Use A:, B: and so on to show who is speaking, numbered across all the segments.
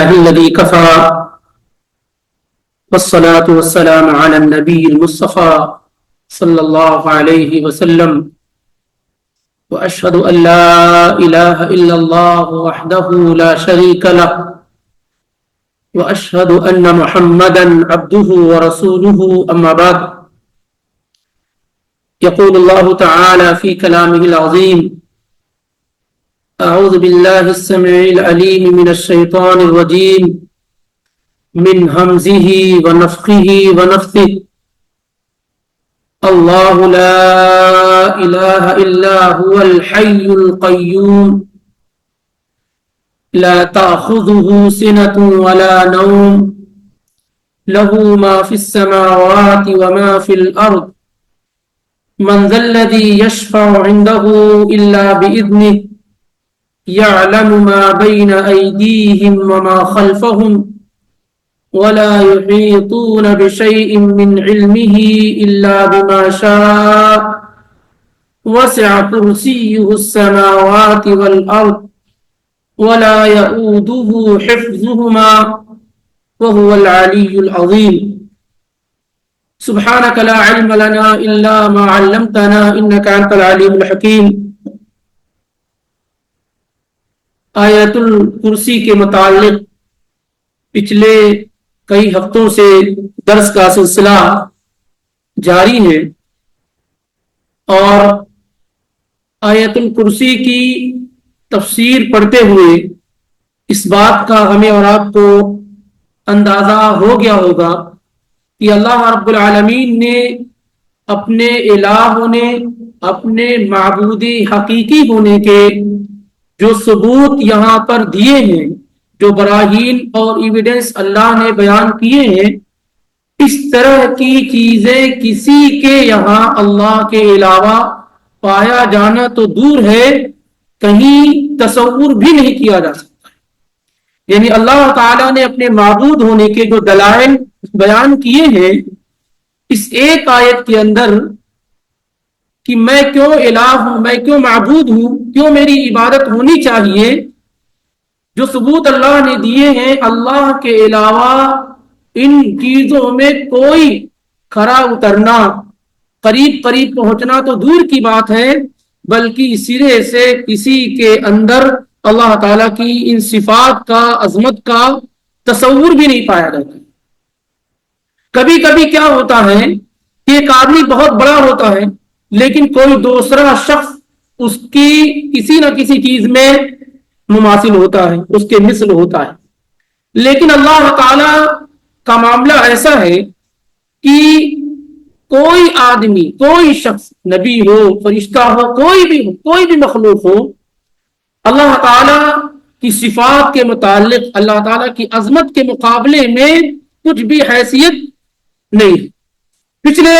A: لله الذي كفى والصلاة والسلام على النبي المصطفى صلى الله عليه وسلم وأشهد أن لا إله إلا الله وحده لا شريك له وأشهد أن محمدا عبده ورسوله أما بعد يقول الله تعالى في كلامه العظيم أعوذ بالله السميع العليم من الشيطان الرجيم من همزه ونفخه ونفثه الله لا إله إلا هو الحي القيوم لا تأخذه سنة ولا نوم له ما في السماوات وما في الأرض من ذا الذي يشفع عنده إلا بإذنه يعلم ما بين أيديهم وما خلفهم ولا يحيطون بشيء من علمه إلا بما شاء وسع كرسيه السماوات والأرض ولا يؤوده حفظهما وهو العلي العظيم سبحانك لا علم لنا إلا ما علمتنا إنك أنت العليم الحكيم. آیت الکرسی کے متعلق پچھلے کئی ہفتوں سے درس کا سلسلہ جاری ہے اور آیت الکرسی کی تفسیر پڑھتے ہوئے اس بات کا ہمیں اور آپ کو اندازہ ہو گیا ہوگا کہ اللہ رب العالمین نے اپنے الہ ہونے، اپنے معبود حقیقی ہونے کے جو ثبوت یہاں پر دیے ہیں، جو براہین اور ایویڈنس اللہ نے بیان کیے ہیں، اس طرح کی چیزیں کسی کے یہاں اللہ کے علاوہ پایا جانا تو دور ہے، کہیں تصور بھی نہیں کیا جا سکتا. یعنی اللہ تعالیٰ نے اپنے معبود ہونے کے جو دلائل بیان کیے ہیں اس ایک آیت کے اندر کہ میں کیوں الہ ہوں، میں کیوں معبود ہوں، کیوں میری عبادت ہونی چاہیے، جو ثبوت اللہ نے دیے ہیں اللہ کے علاوہ ان چیزوں میں کوئی کھرا اترنا، قریب پہنچنا تو دور کی بات ہے، بلکہ سرے سے کسی کے اندر اللہ تعالیٰ کی ان صفات کا، عظمت کا تصور بھی نہیں پایا جاتا. کبھی کبھی کیا ہوتا ہے کہ ایک آدمی بہت بڑا ہوتا ہے لیکن کوئی دوسرا شخص اس کی کسی نہ کسی چیز میں مماثل ہوتا ہے، اس کے مثل ہوتا ہے. لیکن اللہ تعالی کا معاملہ ایسا ہے کہ کوئی آدمی، کوئی شخص، نبی ہو، فرشتہ ہو، کوئی بھی مخلوق ہو، اللہ تعالی کی صفات کے متعلق، اللہ تعالی کی عظمت کے مقابلے میں کچھ بھی حیثیت نہیں. پچھلے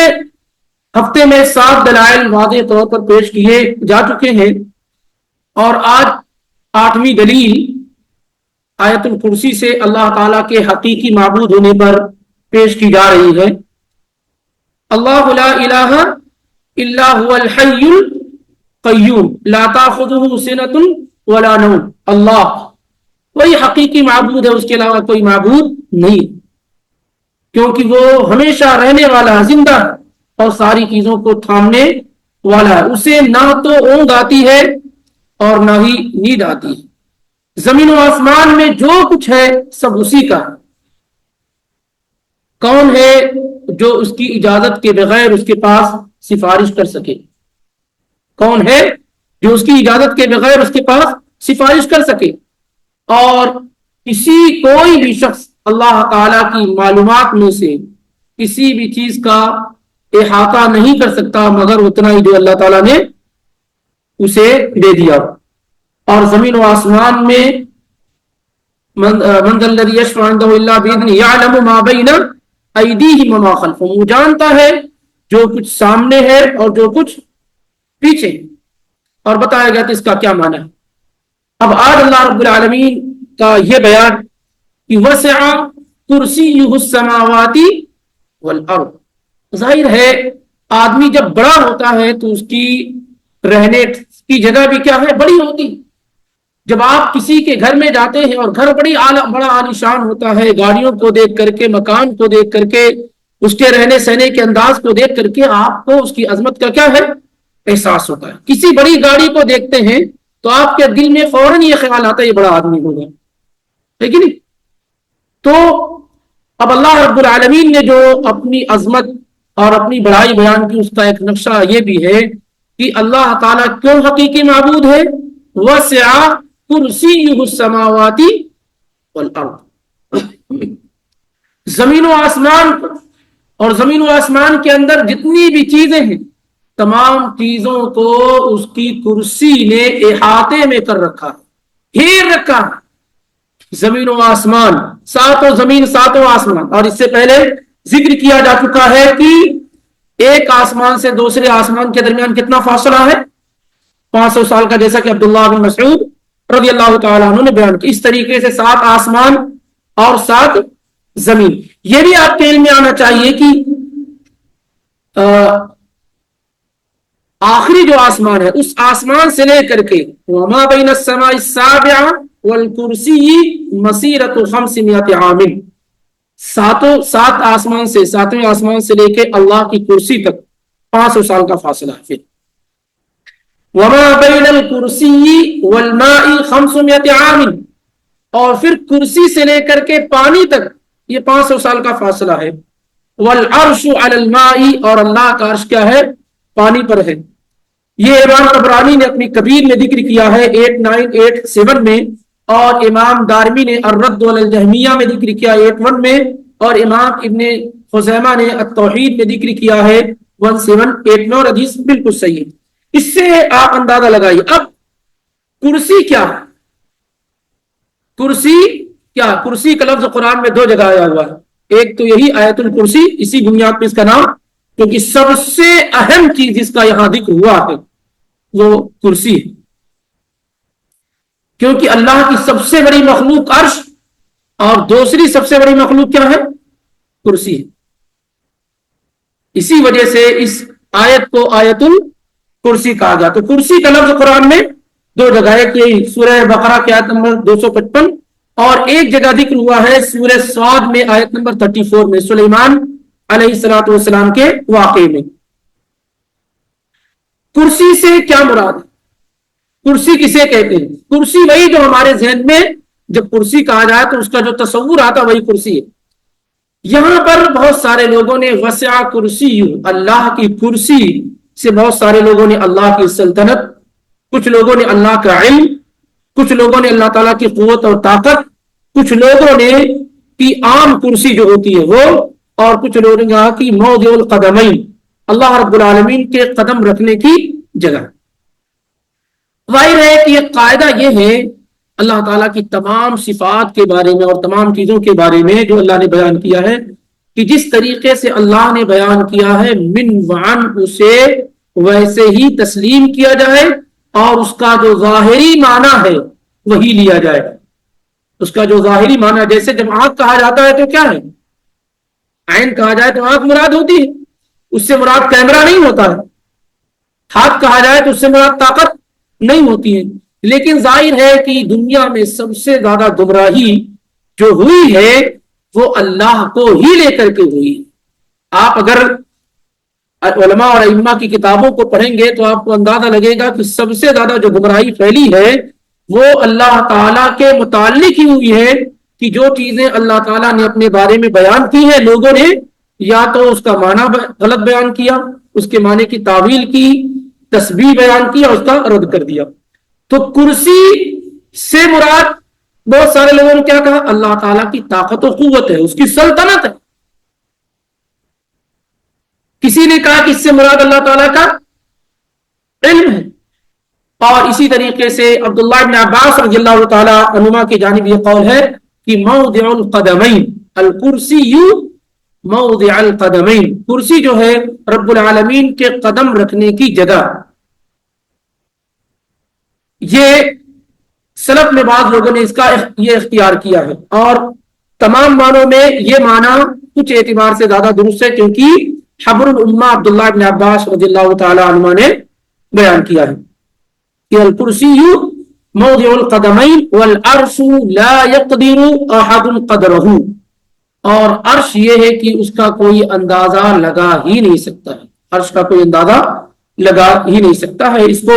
A: ہفتے میں 7 دلائل واضح طور پر پیش کیے جا چکے ہیں اور آج 8ویں دلیل آیت الکرسی سے اللہ تعالیٰ کے حقیقی معبود ہونے پر پیش کی جا رہی ہے. اللہ لا الہ الا هو الحی القیوم لا تاخذہ سنۃ ولا نوم. اللہ وہی حقیقی معبود ہے، اس کے علاوہ کوئی معبود نہیں، کیونکہ وہ ہمیشہ رہنے والا، زندہ اور ساری چیزوں کو تھامنے والا ہے. اسے نہ تو اونگ آتی ہے اور نہ ہی نیند آتی ہے. زمین و آسمان میں جو کچھ ہے سب اسی کا ہے. کون ہے جو اس کی اجازت کے بغیر اس کے پاس سفارش کر سکے؟ کون ہے جو اس کی اجازت کے بغیر اس کے پاس سفارش کر سکے؟ اور کوئی بھی شخص اللہ تعالیٰ کی معلومات میں سے کسی بھی چیز کا احاطہ نہیں کر سکتا مگر اتنا ہی جو اللہ تعالیٰ نے اسے دے دیا. اور زمین و آسمان میں من ذا الذی یشفع عنده الا باذنہ یعلم ما بین ایدیہم وما خلفہم. وہ جانتا ہے جو کچھ سامنے ہے اور جو کچھ پیچھے. اور بتایا گیا کہ اس کا کیا معنی ہے. اب آج اللہ رب العالمین کا یہ بیان کہ وسع کرسیہ السماوات والارض. ظاہر ہے آدمی جب بڑا ہوتا ہے تو اس کی رہنے کی جگہ بھی کیا ہے؟ بڑی ہوتی. جب آپ کسی کے گھر میں جاتے ہیں اور گھر بڑا عالیشان ہوتا ہے، گاڑیوں کو دیکھ کر کے، مکان کو دیکھ کر کے، اس کے رہنے سہنے کے انداز کو دیکھ کر کے آپ کو اس کی عظمت کا کیا ہے احساس ہوتا ہے. کسی بڑی گاڑی کو دیکھتے ہیں تو آپ کے دل میں فوراً یہ خیال آتا ہے یہ بڑا آدمی ہوگا، ہے کہ نہیں؟ تو اب اللہ رب العالمین نے جو اپنی عظمت اور اپنی بڑائی بیان کی، اس کا ایک نقشہ یہ بھی ہے کہ اللہ تعالیٰ کیوں حقیقی معبود ہے. وسع کرسیہ السماوات والارض، زمین و آسمان اور زمین و آسمان کے اندر جتنی بھی چیزیں ہیں، تمام چیزوں کو اس کی کرسی نے احاطے میں کر رکھا، گھیر رکھا. زمین و آسمان، ساتوں زمین ساتوں آسمان. اور اس سے پہلے ذکر کیا جا چکا ہے کہ ایک آسمان سے دوسرے آسمان کے درمیان کتنا فاصلہ ہے؟ 500 سال کا، جیسا کہ عبداللہ بن مسعود رضی اللہ تعالیٰ عنہ نے بیان کیا. اس طریقے سے 7 آسمان اور 7 زمین. یہ بھی آپ کے علم میں آنا چاہیے کہ آخری جو آسمان ہے، اس آسمان سے لے کر کے وما بین السماء السابع والکرسی مسیرۃ 500 عام، 7 آسمان سے، 7ویں آسمان سے لے کے اللہ کی کرسی تک 500 سال کا فاصلہ ہے. پھر وما بین الکرسی والماء 500 عام، اور پھر کرسی سے لے کر کے پانی تک یہ 500 سال کا فاصلہ ہے. والعرش علی الماء، اور اللہ کا عرش کیا ہے؟ پانی پر ہے. یہ امام طبرانی نے اپنی کبیر میں ذکر کیا ہے 8987 میں، اور امام دارمی نے الرد علی الجہمیہ میں ذکر کیا 81 میں، اور امام ابن خزیمہ نے التوحید میں ذکر کیا ہے 1789، اور حدیث بالکل صحیح ہے. اس سے آپ اندازہ لگائیے. اب کرسی کیا ہے؟ کرسی کیا؟ کرسی کا لفظ قرآن میں 2 جگہ آیا ہوا ہے. ایک تو یہی آیت الکرسی، اسی بنیاد پہ اس کا نام، کیونکہ سب سے اہم چیز جس کا یہاں ذکر ہوا ہے وہ کرسی ہے. کیونکہ اللہ کی سب سے بڑی مخلوق عرش، اور دوسری سب سے بڑی مخلوق کیا ہے؟ کرسی ہے. اسی وجہ سے اس آیت کو آیت الکرسی کہا گیا. تو کرسی کا لفظ قرآن میں 2 جگہ ہے، کہ سورہ بقرہ کی آیت نمبر 255، اور ایک جگہ ذکر ہوا ہے سورہ صاد میں آیت نمبر 34 میں، سلیمان علیہ الصلوۃ والسلام کے واقعے میں. کرسی سے کیا مراد ہے؟ کرسی کسے کہتے ہیں؟ کرسی وہی جو ہمارے ذہن میں جب کرسی کہا جائے تو اس کا جو تصور آتا وہی کرسی ہے. یہاں پر بہت سارے لوگوں نے وسع کرسی، اللہ کی کرسی سے بہت سارے لوگوں نے اللہ کی سلطنت، کچھ لوگوں نے اللہ کا علم، کچھ لوگوں نے اللہ تعالیٰ کی قوت اور طاقت، کچھ لوگوں نے کی عام کرسی جو ہوتی ہے وہ، اور کچھ لوگوں نے کہا کہ موضع القدمین، اللہ رب العالمین کے قدم رکھنے کی جگہ. ظاہر ہے کہ یہ قاعدہ یہ ہے اللہ تعالیٰ کی تمام صفات کے بارے میں اور تمام چیزوں کے بارے میں جو اللہ نے بیان کیا ہے، کہ جس طریقے سے اللہ نے بیان کیا ہے من وعن، اسے ویسے ہی تسلیم کیا جائے، اور اس کا جو ظاہری معنی ہے وہی لیا جائے. اس کا جو ظاہری معنی، جیسے جب آنکھ کہا جاتا ہے تو کیا ہے؟ عین کہا جائے تو آنکھ مراد ہوتی ہے، اس سے مراد کیمرہ نہیں ہوتا ہے. ہاتھ کہا جائے تو اس سے مراد طاقت نہیں ہوتی ہے. لیکن ظاہر ہے کہ دنیا میں سب سے زیادہ گمراہی جو ہوئی ہے وہ اللہ کو ہی لے کر کے ہوئی. آپ اگر علماء اور ائمہ کی کتابوں کو پڑھیں گے تو آپ کو اندازہ لگے گا کہ سب سے زیادہ جو گمراہی پھیلی ہے وہ اللہ تعالیٰ کے متعلق ہی ہوئی ہے، کہ جو چیزیں اللہ تعالیٰ نے اپنے بارے میں بیان کی ہیں لوگوں نے یا تو اس کا معنی غلط بیان کیا، اس کے معنی کی تعویل کی، تشبیہ بیان کیا، اس کا رد کر دیا. تو کرسی سے مراد بہت سارے لوگوں نے کیا کہا؟ اللہ تعالیٰ کی طاقت و قوت ہے، اس کی سلطنت ہے. کسی نے کہا کہ اس سے مراد اللہ تعالیٰ کا علم ہے. اور اسی طریقے سے عبداللہ ابن عباس رضی اللہ تعالیٰ عنہما کی جانب یہ قول ہے کہ موضع القدمین الکرسی موضع القدمین، کرسی جو ہے رب العالمین کے قدم رکھنے کی جگہ. یہ سلف میں بعض لوگوں نے اس کا یہ اختیار کیا ہے، اور تمام معنوں میں یہ معنی کچھ اعتبار سے زیادہ درست ہے، کیونکہ حبر الامہ عبداللہ ابن عباس رضی اللہ تعالی عنہ نے بیان کیا ہے کہ الکرسی موضع القدمین والعرش لا يقدر احد قدرہ، اور عرش یہ ہے کہ اس کا کوئی اندازہ لگا ہی نہیں سکتا ہے، عرش کا کوئی اندازہ لگا ہی نہیں سکتا ہے۔ اس کو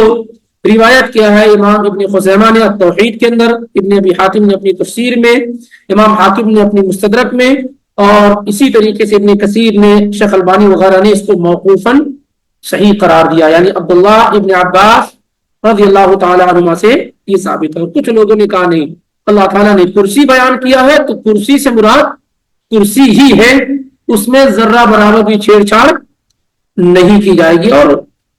A: روایت کیا ہے امام ابن خزیمہ نے التوحید کے اندر، ابن ابی حاتم نے اپنی تفسیر میں، امام حاکم نے اپنی مستدرک میں، اور اسی طریقے سے ابن کثیر نے، شیخ البانی وغیرہ نے اس کو موقوفاً صحیح قرار دیا، یعنی عبداللہ ابن عباس رضی اللہ تعالی عنہما سے یہ ثابت ہے۔ اور کچھ لوگوں نے کہا نہیں، اللہ تعالیٰ نے کرسی بیان کیا ہے تو کرسی سے مراد کرسی ہی ہے، اس میں ذرہ برابر بھی چھیڑ چھاڑ نہیں کی جائے گی، اور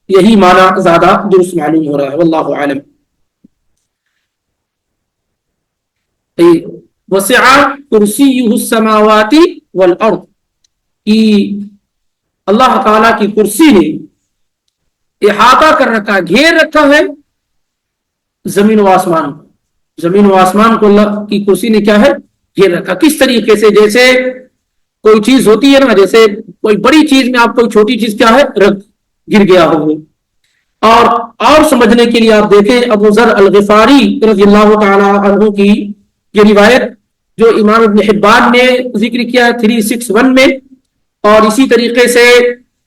A: یہی معنی زیادہ درست معلوم ہو رہا ہے، واللہ عالم۔ وسع کرسیہ السماوات والارض، کی اللہ تعالیٰ کی کرسی نے احاطہ کر رکھا، گھیر رکھا ہے زمین و آسمان کو، زمین و آسمان کو اللہ کی کرسی نے کیا ہے گھیر رکھا۔ کس طریقے سے؟ جیسے کوئی چیز ہوتی ہے نا، جیسے کوئی بڑی چیز میں آپ کوئی چھوٹی چیز کیا ہے گر گیا ہو، اور سمجھنے کے لیے آپ دیکھیں ابو ذر الغفاری رضی اللہ تعالی عنہ کی یہ روایت جو امام ابن حبان نے ذکر کیا ہے 361 میں، اور اسی طریقے سے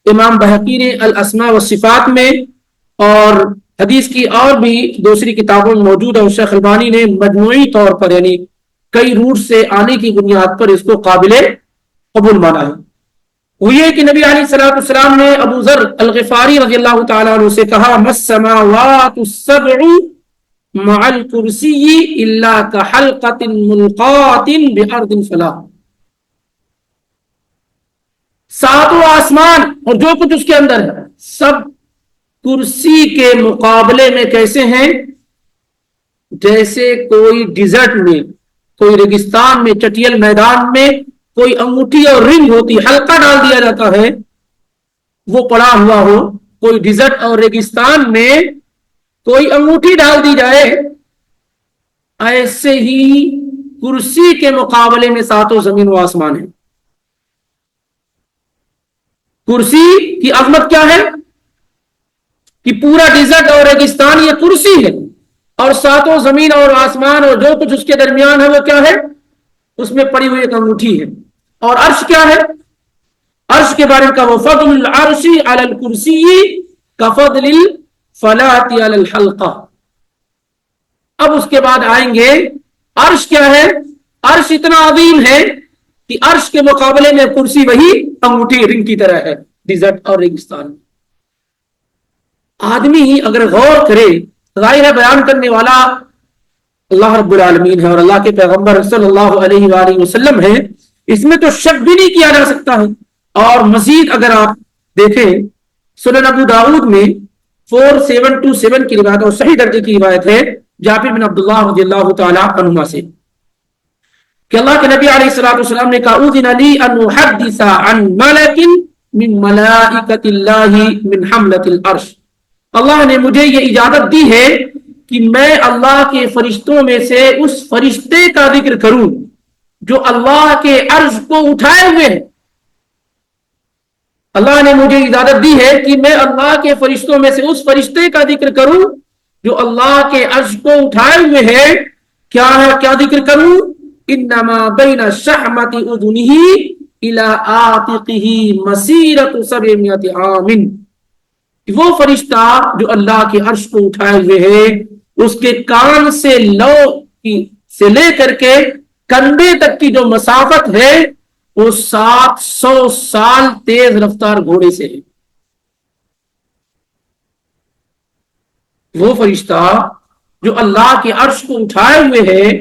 A: امام بہقی نے الاسماء والصفات میں، اور حدیث کی اور بھی دوسری کتابوں میں موجود ہے، اور شیخ البانی نے مجموعی طور پر یعنی کئی روٹ سے آنے کی بنیاد پر اس کو قابل قبول مانا ہے۔ وہ یہ کہ نبی علیہ الصلوۃ والسلام نے ابو ذر الغفاری رضی اللہ تعالیٰ عنہ سے کہا السماوات السبع مع الکرسی الا کحلقۃ ملقاۃ بارض فلاح، ساتوں آسمان اور جو کچھ اس کے اندر ہے سب کرسی کے مقابلے میں کیسے ہیں؟ جیسے کوئی ڈیزرٹ میں، کوئی ریگستان میں، چٹیل میدان میں کوئی انگوٹھی اور رنگ ہوتی، حلقہ ڈال دیا جاتا ہے وہ پڑا ہوا ہو، کوئی ڈیزرٹ اور ریگستان میں کوئی انگوٹھی ڈال دی جائے، ایسے ہی کرسی کے مقابلے میں ساتوں زمین و آسمان ہے۔ کرسی کی عظمت کیا ہے کہ پورا ڈیزرٹ اور ریگستان یہ کرسی ہے، اور ساتوں زمین اور آسمان اور جو کچھ اس کے درمیان ہے وہ کیا ہے؟ اس میں پڑی ہوئی ایک انگوٹھی ہے۔ اور عرش کیا ہے؟ عرش کے بارے میں کہا وَفَضْلُ الْعَرْشِ عَلَى الْكُرْسِيِّ كَفَضْلِ الْفَلَاةِ عَلَى الْحَلْقَةِ۔ اب اس کے بعد آئیں گے عرش کیا ہے؟ عرش اتنا عظیم ہے کہ عرش کے مقابلے میں کرسی وہی انگوٹھی رنگ کی طرح ہے ڈیزرٹ اور ریگستان۔ آدمی اگر غور کرے، ظاہر ہے بیان کرنے والا اللہ رب العالمین ہے اور اللہ کے پیغمبر صلی اللہ علیہ وآلہ وسلم ہے، اس میں تو شک بھی نہیں کیا جا سکتا ہے۔ اور مزید اگر آپ دیکھیں سنن ابو داؤد میں 4727 کی روایت اور صحیح درجے کی روایت ہے جابر بن عبداللہ رضی اللہ تعالی عنہما سے کہ اللہ کے نبی علیہ الصلوۃ والسلام نے کہا اذن لی ان احدث عن ملک من ملائکۃ اللہ من حملۃ العرش، اللہ نے مجھے یہ اجازت دی ہے کہ میں اللہ کے فرشتوں میں سے اس فرشتے کا ذکر کروں جو اللہ کے عرش کو اٹھائے ہوئے ہیں۔ اللہ نے مجھے اجازت دی ہے کہ میں اللہ کے فرشتوں میں سے اس فرشتے کا ذکر کروں جو اللہ کے عرش کو اٹھائے ہوئے ہے۔ کیا ہے؟ کیا ذکر کروں؟ انما بین شحمۃ اذنہ الی عاتقہ مسیرۃ 700 عام، وہ فرشتہ جو اللہ کے عرش کو اٹھائے ہوئے ہے اس کے کان سے لو سے لے کر کے کندھے تک کی جو مسافت ہے وہ 700 سال تیز رفتار گھوڑے سے ہے۔ وہ فرشتہ جو اللہ کے عرش کو اٹھائے ہوئے ہے،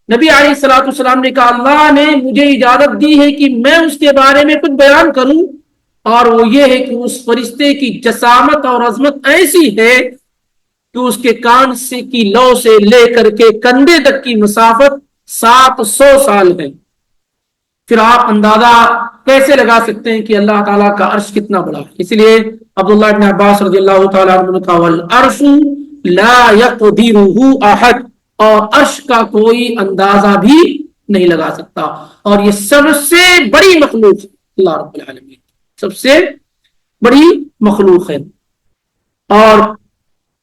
A: نبی علیہ الصلوۃ والسلام نے کہا اللہ نے مجھے اجازت دی ہے کہ میں اس کے بارے میں کچھ بیان کروں، اور وہ یہ ہے کہ اس فرشتے کی جسامت اور عظمت ایسی ہے کہ اس کے کان سے کی لو سے لے کر کے کندھے تک کی مسافت 700 سال ہے۔ پھر آپ اندازہ کیسے لگا سکتے ہیں کہ اللہ تعالیٰ کا عرش کتنا بڑا ہے؟ اس لیے عبداللہ بن عباس رضی اللہ تعالیٰ عنہ نے کہا والعرش لا يقدره احد، اور عرش کا کوئی اندازہ بھی نہیں لگا سکتا، اور یہ سب سے بڑی مخلوق ہے، اللہ رب العالمین سب سے بڑی مخلوق ہے۔ اور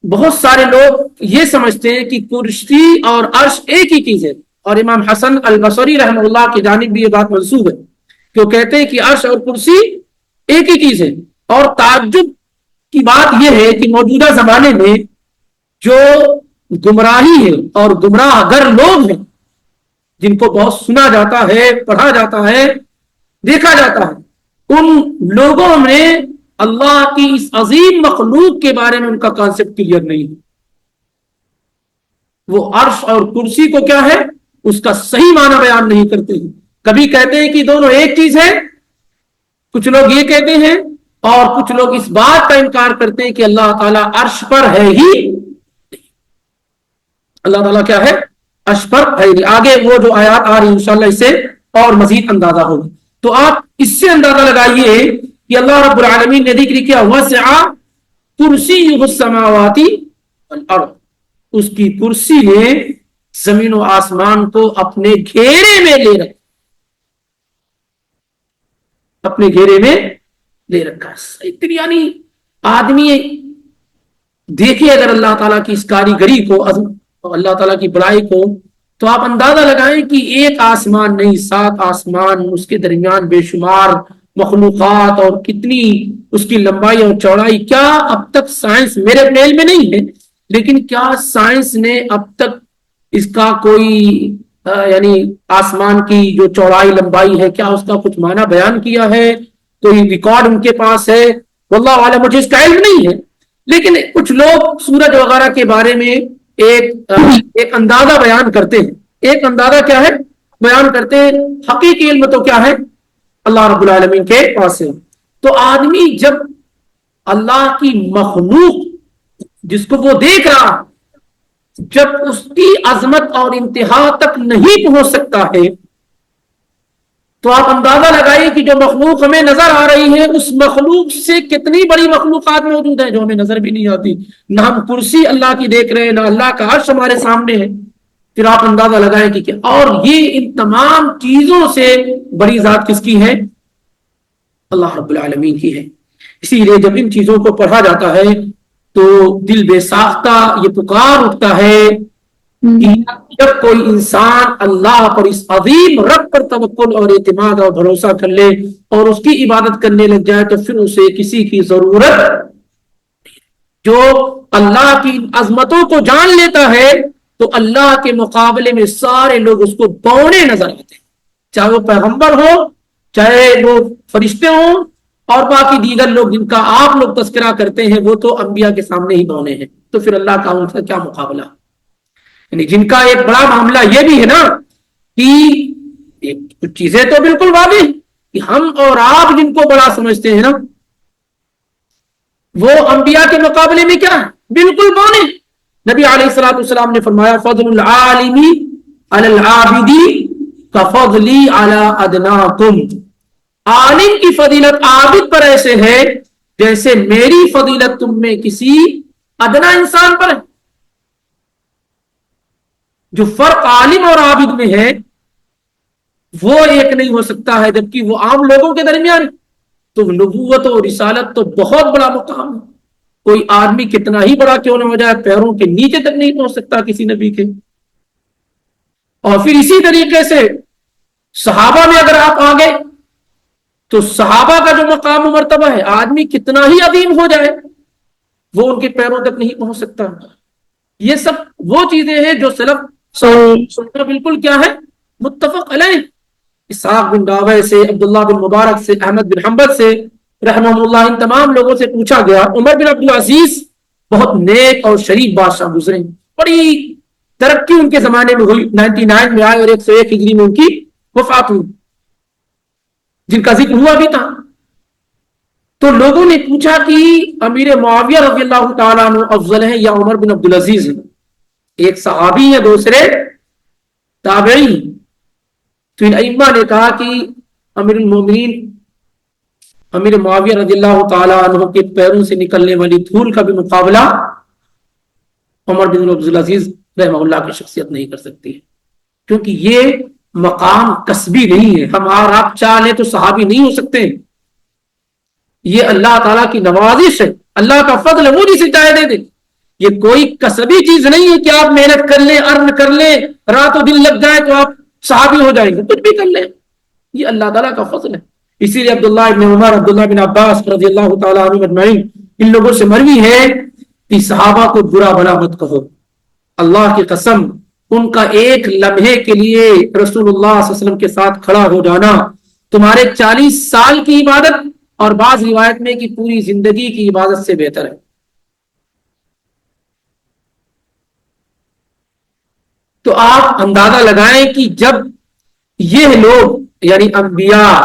A: بہت سارے لوگ یہ سمجھتے ہیں کہ کرسی اور عرش ایک ہی چیز ہے، اور امام حسن البصری رحمہ اللہ کی جانب بھی یہ بات منسوب ہے کہ وہ کہتے ہیں کہ عرش اور کرسی ایک ہی چیز ہے۔ اور تعجب کی بات یہ ہے کہ موجودہ زمانے میں جو گمراہی ہے اور گمراہ گر لوگ ہیں، جن کو بہت سنا جاتا ہے، پڑھا جاتا ہے، دیکھا جاتا ہے، ان لوگوں میں اللہ کی اس عظیم مخلوق کے بارے میں ان کا کانسیپٹ کلیئر نہیں ہے۔ وہ عرش اور کرسی کو کیا ہے اس کا صحیح معنی بیان نہیں کرتے ہیں۔ کبھی کہتے ہیں کہ دونوں ایک چیز ہے، کچھ لوگ یہ کہتے ہیں، اور کچھ لوگ اس بات کا انکار کرتے ہیں کہ اللہ تعالیٰ عرش پر ہے ہی، اللہ تعالیٰ کیا ہے عرش پر ہے ہی۔ آگے وہ جو آیات آ رہی انشاءاللہ اس سے اور مزید اندازہ ہوگا۔ تو آپ اس سے اندازہ لگائیے کہ اللہ رب العالمین نے ذکر کیا وسع کرسیہ السماوات والارض، اس کی کرسی نے زمین و آسمان کو اپنے گھیرے میں لے رکھا، اپنے گھیرے میں لے رکھا۔ اتنی یعنی آدمی دیکھے اگر اللہ تعالیٰ کی اس کاریگری کو، اللہ تعالیٰ کی بڑائی کو، تو آپ اندازہ لگائیں کہ ایک آسمان نہیں 7 آسمان، اس کے درمیان بے شمار مخلوقات، اور کتنی اس کی لمبائی اور چوڑائی۔ کیا اب تک سائنس، میرے میل میں نہیں ہے لیکن کیا سائنس نے اب تک اس کا کوئی یعنی آسمان کی جو چوڑائی لمبائی ہے، کیا اس کا کچھ معنی بیان کیا ہے؟ کوئی ریکارڈ ان کے پاس ہے؟ واللہ عالم، مجھے اس کا علم نہیں ہے، لیکن کچھ لوگ سورج وغیرہ کے بارے میں ایک اندازہ بیان کرتے ہیں۔ ایک اندازہ کیا ہے بیان کرتے ہیں، حقیقی علم تو کیا ہے اللہ رب العالمین کے پاس ہے۔ تو آدمی جب اللہ کی مخلوق جس کو وہ دیکھ رہا، جب اس کی عظمت اور انتہا تک نہیں پہنچ سکتا ہے، تو آپ اندازہ لگائیے کہ جو مخلوق ہمیں نظر آ رہی ہے، اس مخلوق سے کتنی بڑی مخلوقات موجود ہیں جو ہمیں نظر بھی نہیں آتی۔ نہ ہم کرسی اللہ کی دیکھ رہے ہیں، نہ اللہ کا عرش ہمارے سامنے ہے۔ پھر آپ اندازہ لگائیں کہ کیا، اور یہ ان تمام چیزوں سے بڑی ذات کس کی ہے؟ اللہ رب العالمین کی ہے۔ اسی لیے جب ان چیزوں کو پڑھا جاتا ہے تو دل بے ساختہ یہ پکار اٹھتا ہے کہ جب کوئی انسان اللہ پر، اس عظیم رب پر توکل اور اعتماد اور بھروسہ کر لے اور اس کی عبادت کرنے لگ جائے، تو پھر اسے کسی کی ضرورت، جو اللہ کی عظمتوں کو جان لیتا ہے تو اللہ کے مقابلے میں سارے لوگ اس کو بونے نظر آتے ہیں، چاہے وہ پیغمبر ہو، چاہے وہ فرشتے ہوں، اور باقی دیگر لوگ جن کا آپ لوگ تذکرہ کرتے ہیں وہ تو انبیاء کے سامنے ہی بونے ہیں، تو پھر اللہ کا ان سے کیا مقابلہ؟ یعنی جن کا ایک بڑا معاملہ یہ بھی ہے نا کہ کچھ چیزیں تو بالکل واضح کہ ہم اور آپ جن کو بڑا سمجھتے ہیں نا، وہ انبیاء کے مقابلے میں کیا ہے؟ بالکل بونے۔ نبی علیہ الصلوۃ والسلام نے فرمایا فضل العالم علی العابد کفضلی علی ادناکم، عالم کی فضیلت عابد پر ایسے ہے جیسے میری فضیلت تم میں کسی ادنا انسان پر ہے۔ جو فرق عالم اور عابد میں ہے وہ ایک نہیں ہو سکتا ہے، جبکہ وہ عام لوگوں کے درمیان ہے۔ تو نبوت اور رسالت تو بہت بڑا مقام ہے، کوئی آدمی کتنا ہی بڑا کیوں نہ ہو جائے پیروں کے نیچے تک نہیں پہنچ سکتا کسی نبی کے۔ اور پھر اسی طریقے سے صحابہ میں اگر آپ آگے، تو صحابہ کا جو مقام و مرتبہ ہے، آدمی کتنا ہی عظیم ہو جائے وہ ان کے پیروں تک نہیں پہنچ سکتا۔ یہ سب وہ چیزیں ہیں جو سلف بالکل کیا ہے متفق علیہ۔ اسحاق بن راویہ سے، عبداللہ بن مبارک سے، احمد بن حنبل سے رحمہ اللہ، ان تمام لوگوں سے پوچھا گیا۔ عمر بن عبدالعزیز بہت نیک اور شریف بادشاہ گزرے، بڑی ترقی ان کے زمانے میں ہوئی، 99 میں آئے اور 101 ہجری میں ان کی وفات ہوئی، جن کا ذکر ہوا بھی تھا۔ تو لوگوں نے پوچھا کہ امیر معاویہ رضی اللہ تعالیٰ عنہ افضل ہے یا عمر بن عبدالعزیز ہے؟ ایک صحابی ہے، دوسرے تابعی۔ تو ان ائمہ نے کہا کہ امیر المومنین امیر معاویہ رضی اللہ تعالیٰ عنہ کے پیروں سے نکلنے والی دھول کا بھی مقابلہ عمر بن عبدالعزیز رحمہ اللہ کی شخصیت نہیں کر سکتی ہے، کیونکہ یہ مقام کسبی نہیں ہے۔ ہم اور آپ چاہے تو صحابی نہیں ہو سکتے، یہ اللہ تعالیٰ کی نوازش ہے، اللہ کا فضل ہے، وہ جسے چاہے دے دے۔ یہ کوئی کسبی چیز نہیں ہے کہ آپ محنت کر لیں، ارن کر لیں، رات و دن لگ جائے تو آپ صحابی ہو جائیں گے، کچھ بھی کر لیں، یہ اللہ تعالیٰ کا فضل ہے۔ اسی لیے عبداللہ ابن عمر، عبداللہ بن عباس رضی اللہ تعالیٰ عنہ اجمعین، ان لوگوں سے مروی ہے کہ صحابہ کو برا بھلا مت کہو، اللہ کی قسم ان کا ایک لمحے کے لیے رسول اللہ صلی اللہ علیہ وسلم کے ساتھ کھڑا ہو جانا تمہارے 40 سال کی عبادت اور بعض روایت میں کہ پوری زندگی کی عبادت سے بہتر ہے۔ تو آپ اندازہ لگائیں کہ جب یہ لوگ یعنی انبیاء،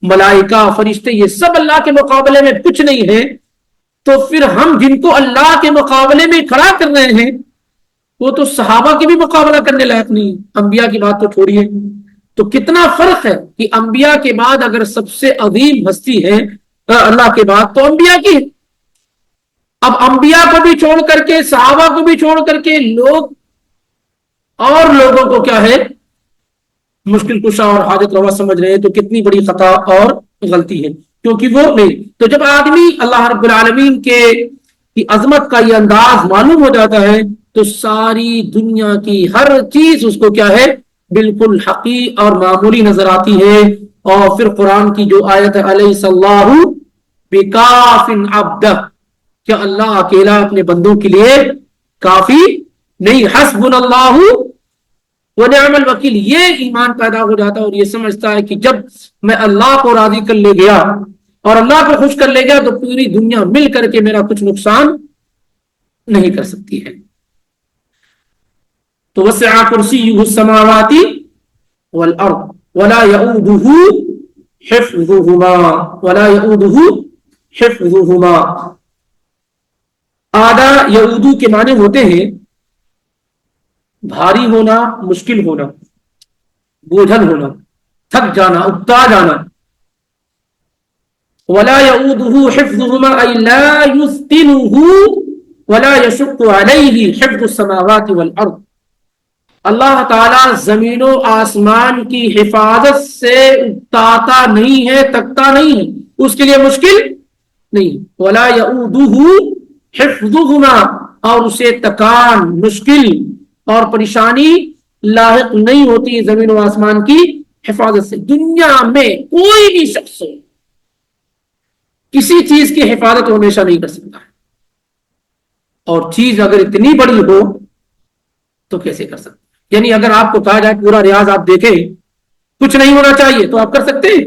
A: ملائکہ، فرشتے، یہ سب اللہ کے مقابلے میں کچھ نہیں ہے، تو پھر ہم جن کو اللہ کے مقابلے میں کھڑا کر رہے ہیں وہ تو صحابہ کے بھی مقابلہ کرنے لائق نہیں، انبیاء کی بات تو چھوڑیے۔ تو کتنا فرق ہے کہ انبیاء کے بعد اگر سب سے عظیم ہستی ہے اللہ کے بعد تو انبیاء کی ہے۔ اب انبیاء کو بھی چھوڑ کر کے، صحابہ کو بھی چھوڑ کر کے لوگ اور لوگوں کو کیا ہے مشکل کشا اور حاجت روا سمجھ رہے ہیں، تو کتنی بڑی خطا اور غلطی ہے، کیونکہ وہ نہیں۔ تو جب آدمی اللہ رب العالمین کی عظمت کا یہ انداز معلوم ہو جاتا ہے تو ساری دنیا کی ہر چیز اس کو کیا ہے بالکل حقیقی اور معمولی نظر آتی ہے۔ اور پھر قرآن کی جو آیت ہے الیس اللہ بکاف عبدہ، کیا اللہ اکیلا اپنے بندوں کے لیے کافی نہیں؟ حسبنا اللہ ونعم الوکیل، یہ ایمان پیدا ہو جاتا ہے اور یہ سمجھتا ہے کہ جب میں اللہ کو راضی کر لے گیا اور اللہ کو خوش کر لے گیا تو پوری دنیا مل کر کے میرا کچھ نقصان نہیں کر سکتی ہے۔ تو وسع کرسیہ السماوات والارض ولا یؤودہ حفظہما ولا یؤودہ حفظہما۔ آدھا یعودو کے معنی ہوتے ہیں بھاری ہونا، مشکل ہونا، بوجھل ہونا، تھک جانا، اکتا جانا۔ ولا یعودہ حفظہما ای لا یثقلہ ولا یشق علیہ حفظ السماوات والارض۔ اللہ تعالیٰ زمین و آسمان کی حفاظت سے اکتاتا نہیں ہے، تکتا نہیں ہے، اس کے لیے مشکل نہیں۔ ولا یعودہ حفظہما، اور اسے تکان، مشکل اور پریشانی لاحق نہیں ہوتی زمین و آسمان کی حفاظت سے۔ دنیا میں کوئی بھی شخص کسی چیز کی حفاظت ہمیشہ نہیں کر سکتا ہے، اور چیز اگر اتنی بڑی ہو تو کیسے کر سکتے؟ یعنی اگر آپ کو کہا جائے پورا ریاض آپ دیکھیں کچھ نہیں ہونا چاہیے تو آپ کر سکتے ہیں؟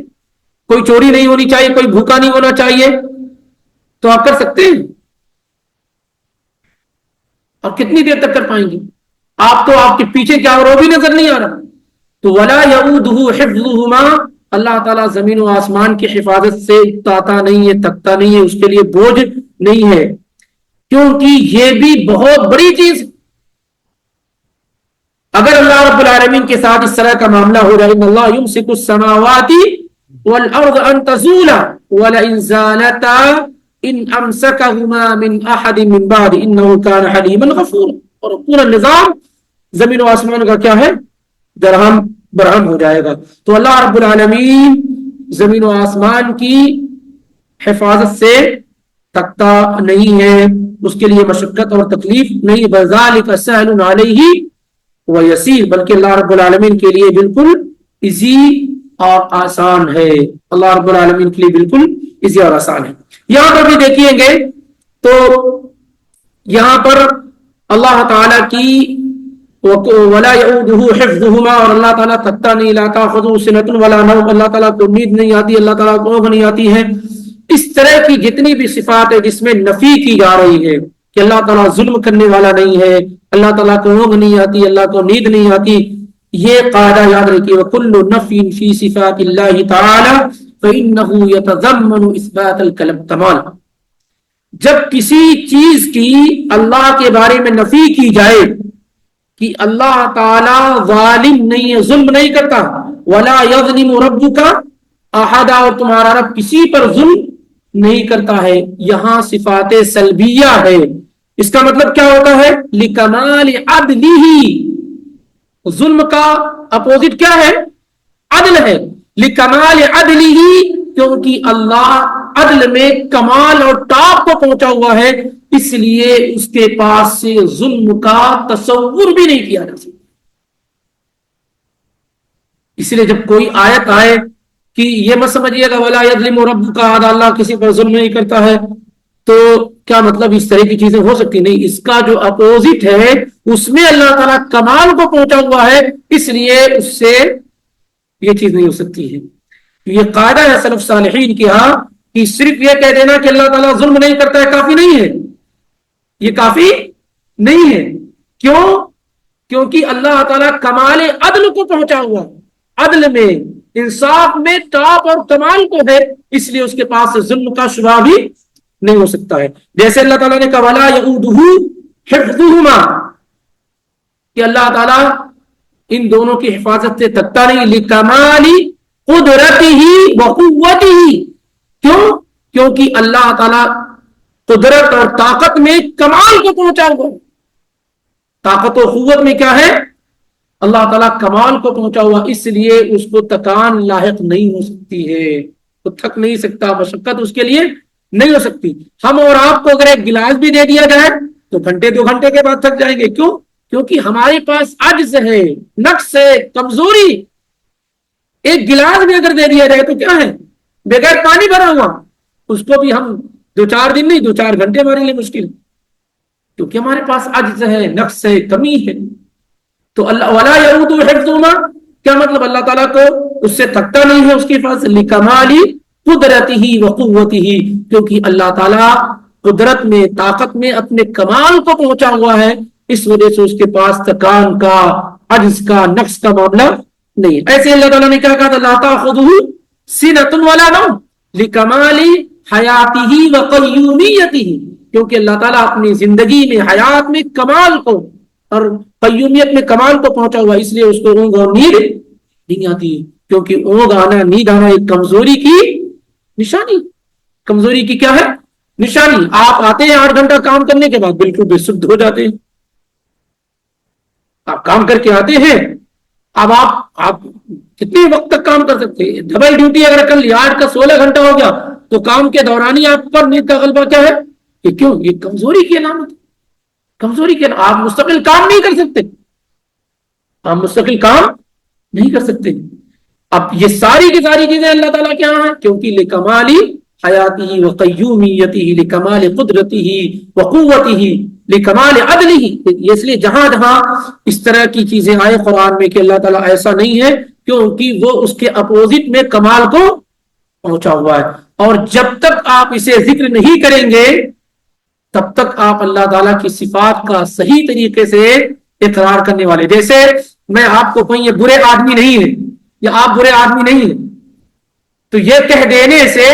A: کوئی چوری نہیں ہونی چاہیے، کوئی بھوکا نہیں ہونا چاہیے تو آپ کر سکتے ہیں؟ اور کتنی دیر تک کر پائیں گے؟ آپ تو آپ کے پیچھے کیا اور وہ بھی نظر نہیں آ رہا۔ تو ولا یعودہ حفظہما، اللہ تعالیٰ زمین و آسمان کی حفاظت سے اکتاتا نہیں ہے، تکتا نہیں ہے، اس کے لیے بوجھ نہیں ہے، کیونکہ یہ بھی بہت بڑی چیز۔ اگر اللہ رب العالمین کے ساتھ اس طرح کا معاملہ ہو جائے، ان اللہ یمسک السماوات والارض ان تزولا ولئن زالتا ان امسکہما من احد من بعد انہ کان حلیما غفورا، اور پورا نظام زمین و آسمان کا کیا ہے درہم برہم ہو جائے گا۔ تو اللہ رب العالمین زمین و آسمان کی حفاظت سے تکتا نہیں ہے، اس کے لیے مشقت اور تکلیف نہیں، بذالک سہل علیہ ویسیر، بلکہ اللہ رب العالمین کے لیے بالکل ایزی اور آسان ہے۔ اللہ رب العالمین کے لیے بالکل ایزی اور آسان ہے۔ یہاں پر بھی دیکھیں گے تو یہاں پر اللہ تعالیٰ کی ولا یعودہ حفظہما، اور اللہ تعالیٰ تھکتا نہیں، لا تأخذہ سنۃ ولا نوم، اللہ تعالیٰ کو نیند نہیں آتی، اللہ تعالیٰ کو اونگ نہیں آتی ہے۔ اس طرح کی جتنی بھی صفات ہے جس میں نفی کی جا رہی ہے کہ اللہ تعالیٰ ظلم کرنے والا نہیں ہے، اللہ تعالیٰ کو اونگ نہیں آتی، اللہ کو نیند نہیں آتی، یہ قاعدہ یاد رکھیے، وَكُلُّ نَفْيٍ فِي صِفَاتِ اللَّهِ تَعَالَى فَإِنَّهُ يَتَضَمَّنُ إِثْبَاتَ الْكَمَالِ۔ جب کسی چیز کی اللہ کے بارے میں نفی کی جائے کہ اللہ تعالیٰ ظالم نہیں ہے، ظلم نہیں کرتا، وَلَا يَظْلِمُ رَبُّكَ أَحَدًا، اور تمہارا رب کسی پر ظلم نہیں کرتا ہے، یہاں صفات سلبیہ ہے۔ اس کا مطلب کیا ہوتا ہے؟ لِكَمَالِ عَدْلِهِ، ظلم کا اپوزٹ کیا ہے؟ عدل ہے۔ لِكَمَالِ عَدْلِهِ، کیونکہ اللہ عدل میں کمال اور ٹاپ کو پہنچا ہوا ہے، اس لیے اس کے پاس سے ظلم کا تصور بھی نہیں کیا جا سکتا. اس لیے جب کوئی آیت آئے کہ یہ مت سمجھیے گا ولا یظلم ربک احد، اللہ کسی پر ظلم نہیں کرتا ہے، تو کیا مطلب اس طرح کی چیزیں ہو سکتی؟ نہیں، اس کا جو اپوزٹ ہے اس میں اللہ تعالیٰ کمال کو پہنچا ہوا ہے، اس لیے اس سے یہ چیز نہیں ہو سکتی ہے. یہ قاعدہ ہے سلف صالحین کے ہاں کہ صرف یہ کہہ دینا کہ اللہ تعالیٰ ظلم نہیں کرتا ہے کافی نہیں ہے. یہ کافی نہیں ہے. کیوں؟ کیونکہ اللہ تعالیٰ کمال عدل کو پہنچا ہوا، عدل میں، انصاف میں ٹاپ اور کمال کو ہے، اس لیے اس کے پاس ظلم کا شبہ بھی نہیں ہو سکتا ہے. جیسے اللہ تعالیٰ نے کہا وَلَا يَئُودُهُ حِفْظُهُمَا، کہ اللہ تعالیٰ ان دونوں کی حفاظت سے تکتا نہیں، لِكَمَالِ قُدْرَتِهِ وَقُوَّتِهِ. کیوں؟ کیونکہ اللہ تعالیٰ قدرت اور طاقت میں کمال کو پہنچا ہوا. طاقت و قوت میں کیا ہے؟ اللہ تعالیٰ کمال کو پہنچا ہوا، اس لیے اس کو تکان لاحق نہیں ہو سکتی ہے، وہ تھک نہیں سکتا، مشقت اس کے لیے نہیں ہو سکتی. ہم اور آپ کو اگر ایک گلاس بھی دے دیا جائے تو گھنٹے 2 گھنٹے کے بعد تھک جائیں گے. کیوں؟ کیونکہ ہمارے پاس عجز ہے، نقص ہے، کمزوری. ایک گلاس بھی اگر دے دیا جائے تو کیا ہے؟ بغیر پانی بھرا ہوا، اس کو بھی ہم 2-4 دن نہیں 2-4 گھنٹے ہمارے لیے مشکل، کیونکہ ہمارے پاس عجز ہے، نقص ہے، کمی ہے. تو اللہ ولا یعود حفظهما، کیا مطلب؟ اللہ تعالیٰ کو اس سے تھکتا نہیں ہے اس کے پاس، لکمال قدرتہ وقوتہ، کیونکہ اللہ تعالیٰ قدرت میں، طاقت میں اپنے کمال کو پہنچا ہوا ہے، اس وجہ سے اس کے پاس تکان کا، عجز کا، نقص کا معاملہ نہیں ہے. ایسے اللہ تعالیٰ نے کیا کہا تھا؟ لا تأخذہ سنۃ ولا نوم لکمال حیاتہ وقیومیتہ، کیونکہ اللہ تعالیٰ اپنی زندگی میں، حیات میں کمال کو اور قیومیت میں کمال کو پہنچا ہوا، اس لیے اس کو اونگ اور نیند نہیں آتی. کیونکہ اونگ آنا، نیند آنا ایک کمزوری کی نشانی. کمزوری کی کیا ہے؟ نشانی. آپ آتے ہیں 8 گھنٹہ کام کرنے کے بعد بالکل بے سدھ ہو جاتے ہیں. آپ کام کر کے آتے ہیں، اب آپ کتنے وقت تک کام کر سکتے ہیں؟ ڈبل ڈیوٹی اگر کر لی، 8 کا 16 گھنٹہ ہو گیا، تو کام کے دوران ہی آپ پر نیند کا غلبہ کیا ہے؟ یہ کیوں؟ یہ کمزوری کی علامت. کمزوری کے آپ مستقل کام نہیں کر سکتے، آپ مستقل کام نہیں کر سکتے. اب یہ ساری کی ساری چیزیں اللہ تعالیٰ کیا ہیں؟ کیونکہ لکمال حیاتہ وقیومیتہ، لکمال قدرتہ وقوتہ، لکمال عدلہ. اس لیے جہاں جہاں اس طرح کی چیزیں آئے قرآن میں کہ اللہ تعالیٰ ایسا نہیں ہے، کیونکہ وہ اس کے اپوزٹ میں کمال کو پہنچا ہوا ہے. اور جب تک آپ اسے ذکر نہیں کریں گے تب تک آپ اللہ تعالیٰ کی صفات کا صحیح طریقے سے اقرار کرنے والے. جیسے میں آپ کو کہیں یہ برے آدمی نہیں ہے یا آپ برے آدمی نہیں ہیں، تو یہ کہہ دینے سے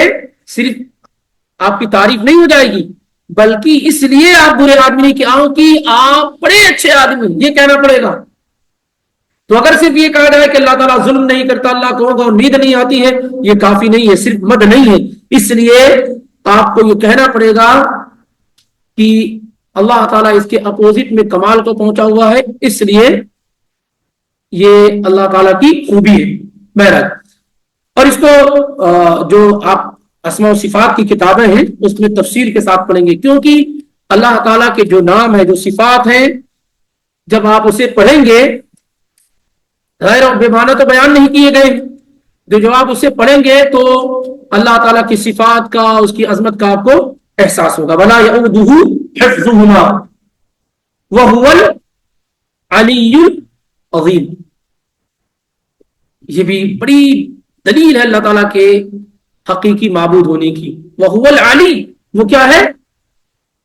A: صرف آپ کی تعریف نہیں ہو جائے گی، بلکہ اس لیے آپ برے آدمی نہیں کہ آپ بڑے اچھے آدمی، یہ کہنا پڑے گا. تو اگر صرف یہ کہا جائے کہ اللہ تعالیٰ ظلم نہیں کرتا، اللہ کو اور نیند نہیں آتی ہے، یہ کافی نہیں ہے، صرف مد نہیں ہے. اس لیے آپ کو یہ کہنا پڑے گا کہ اللہ تعالیٰ اس کے اپوزٹ میں کمال کو پہنچا ہوا ہے، اس لیے یہ اللہ تعالیٰ کی خوبی ہے. بہرحال، اور اس کو جو آپ اسماء و صفات کی کتابیں ہیں اس میں تفصیل کے ساتھ پڑھیں گے، کیونکہ اللہ تعالیٰ کے جو نام ہے، جو صفات ہیں، جب آپ اسے پڑھیں گے، غیر اور بے معنی تو بیان نہیں کیے گئے، جو آپ اسے پڑھیں گے تو اللہ تعالیٰ کی صفات کا، اس کی عظمت کا آپ کو احساس ہوگا. وَلَا يَئُودُهُ حِفْظُهُمَا وَهُوَ الْعَلِيُّ الْعَظِيمُ. یہ بھی بڑی دلیل ہے اللہ تعالیٰ کے حقیقی معبود ہونے کی. وَهُوَ الْعَلِيُّ، وہ کیا ہے؟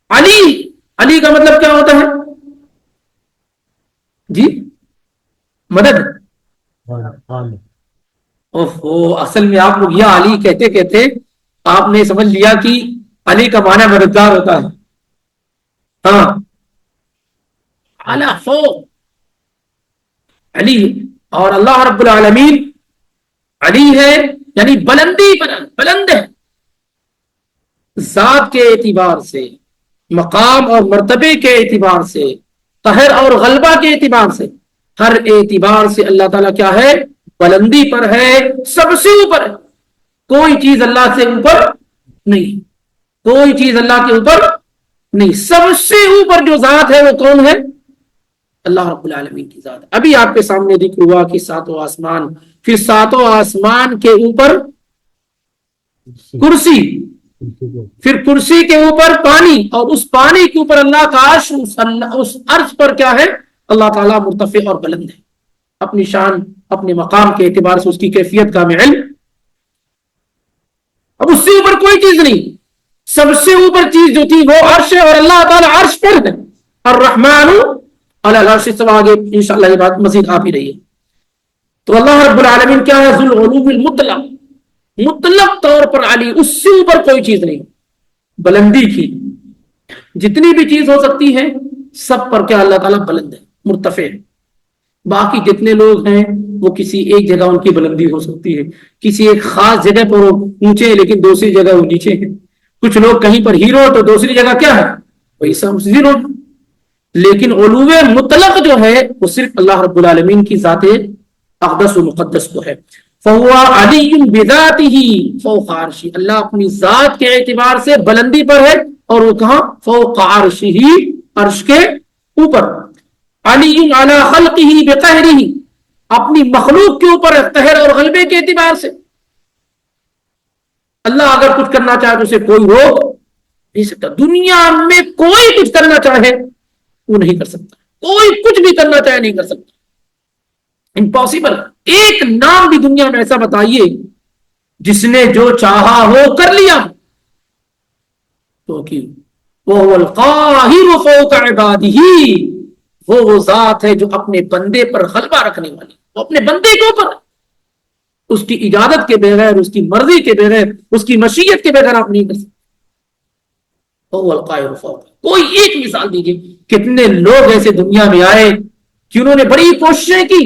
A: علی. علی کا مطلب کیا ہوتا ہے؟ جی مدد. اصل میں آپ لوگ یا علی کہتے کہتے آپ نے سمجھ لیا کہ علی کا معنی مددگار ہوتا ہے. ہاں، اعلیٰ فوق علی. اور اللہ رب العالمین علی ہے، یعنی بلندی پر بلند ہے، ذات کے اعتبار سے، مقام اور مرتبے کے اعتبار سے، قہر اور غلبہ کے اعتبار سے، ہر اعتبار سے اللہ تعالیٰ کیا ہے؟ بلندی پر ہے، سب سے اوپر ہے. کوئی چیز اللہ سے اوپر نہیں، کوئی چیز اللہ کے اوپر نہیں، سب سے اوپر جو ذات ہے وہ کون ہے؟ اللہ رب العالمین کی ذات. ابھی آپ کے سامنے ذکر ہوا کہ ساتوں آسمان، پھر ساتوں آسمان کے اوپر کرسی، پھر کرسی کے اوپر پانی، اور اس پانی کے اوپر اللہ کا عرش. اس عرش پر کیا ہے؟ اللہ تعالیٰ مرتفع اور بلند ہے، اپنی شان اپنے مقام کے اعتبار سے اس کی کیفیت کا علم. اب اس سے اوپر کوئی چیز نہیں. سب سے اوپر چیز جو تھی وہ عرش ہے، اور اللہ تعالیٰ عرش پر ہے. الرحمن علی العرش استوى، آگے انشاءاللہ یہ بات مزید آ بھی رہی ہے. تو اللہ رب العالمین کیا ہے؟ ذو العلو المطلق، مطلق طور پر علی، اس سے اوپر کوئی چیز نہیں. بلندی کی جتنی بھی چیز ہو سکتی ہے سب پر کیا اللہ تعالیٰ بلند ہے، مرتفع ہے. باقی جتنے لوگ ہیں وہ کسی ایک جگہ ان کی بلندی ہو سکتی ہے، کسی ایک خاص جگہ پر وہ اونچے ہیں لیکن دوسری جگہ وہ نیچے ہیں. کچھ لوگ کہیں پر ہیرو تو دوسری جگہ کیا ہے؟ وہی سب زیرو. لیکن علو مطلق جو ہے وہ صرف اللہ رب العالمین کی ذات اقدس و مقدس کو ہے. فَهُوَ عَلِيٌّ بِذَاتِهِ فَوْقَ عَرْشِهِ، اللہ اپنی ذات کے اعتبار سے بلندی پر ہے، اور وہ کہاں؟ فوق عرشہ، عرش کے اوپر. علی علی خلقہ بقہرہ، اپنی مخلوق کے اوپر قہر اور غلبے کے اعتبار سے. اللہ اگر کچھ کرنا چاہے تو اسے کوئی روک نہیں سکتا. دنیا میں کوئی کچھ کرنا چاہے وہ نہیں کر سکتا، کوئی کچھ بھی کرنا چاہے نہیں کر سکتا. امپاسبل. ایک نام بھی دنیا میں ایسا بتائیے جس نے جو چاہا ہو کر لیا. تو کہ وہ القاہر فوق عبادہ، وہ ذات ہے جو اپنے بندے پر غلبہ رکھنے والی، وہ اپنے بندے کے اوپر اس کی اجازت کے بغیر، اس کی مرضی کے بغیر، اس کی مشیت کے بغیر آپ نہیں کر سکتے. وہ القاہر فوق. کوئی ایک مثال دیجیے، کتنے لوگ ایسے دنیا میں آئے کہ انہوں نے بڑی کوششیں کی،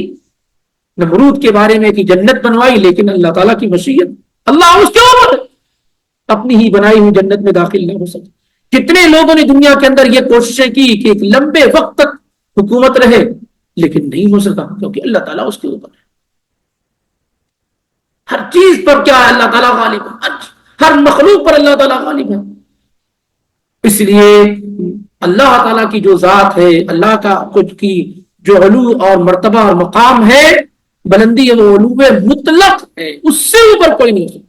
A: نمرود کے بارے میں کہ جنت بنوائی، لیکن اللہ تعالیٰ کی مشیت، اللہ اس کے اوپر اپنی ہی بنائی ہوئی جنت میں داخل نہ ہو سکے. کتنے لوگوں نے دنیا کے اندر یہ کوششیں کی کہ ایک لمبے وقت تک حکومت رہے، لیکن نہیں ہو سکا، کیونکہ اللہ تعالیٰ اس کے اوپر ہے. ہر چیز پر کیا ہے؟ اللہ تعالیٰ غالب ہے. ہر مخلوق پر اللہ تعالیٰ غالب ہے. اس لیے اللہ تعالیٰ کی جو ذات ہے، اللہ کا کچھ کی جو علو اور مرتبہ اور مقام ہے، بلندی ہے، وہ علو مطلق ہے، اس سے اوپر کوئی نہیں.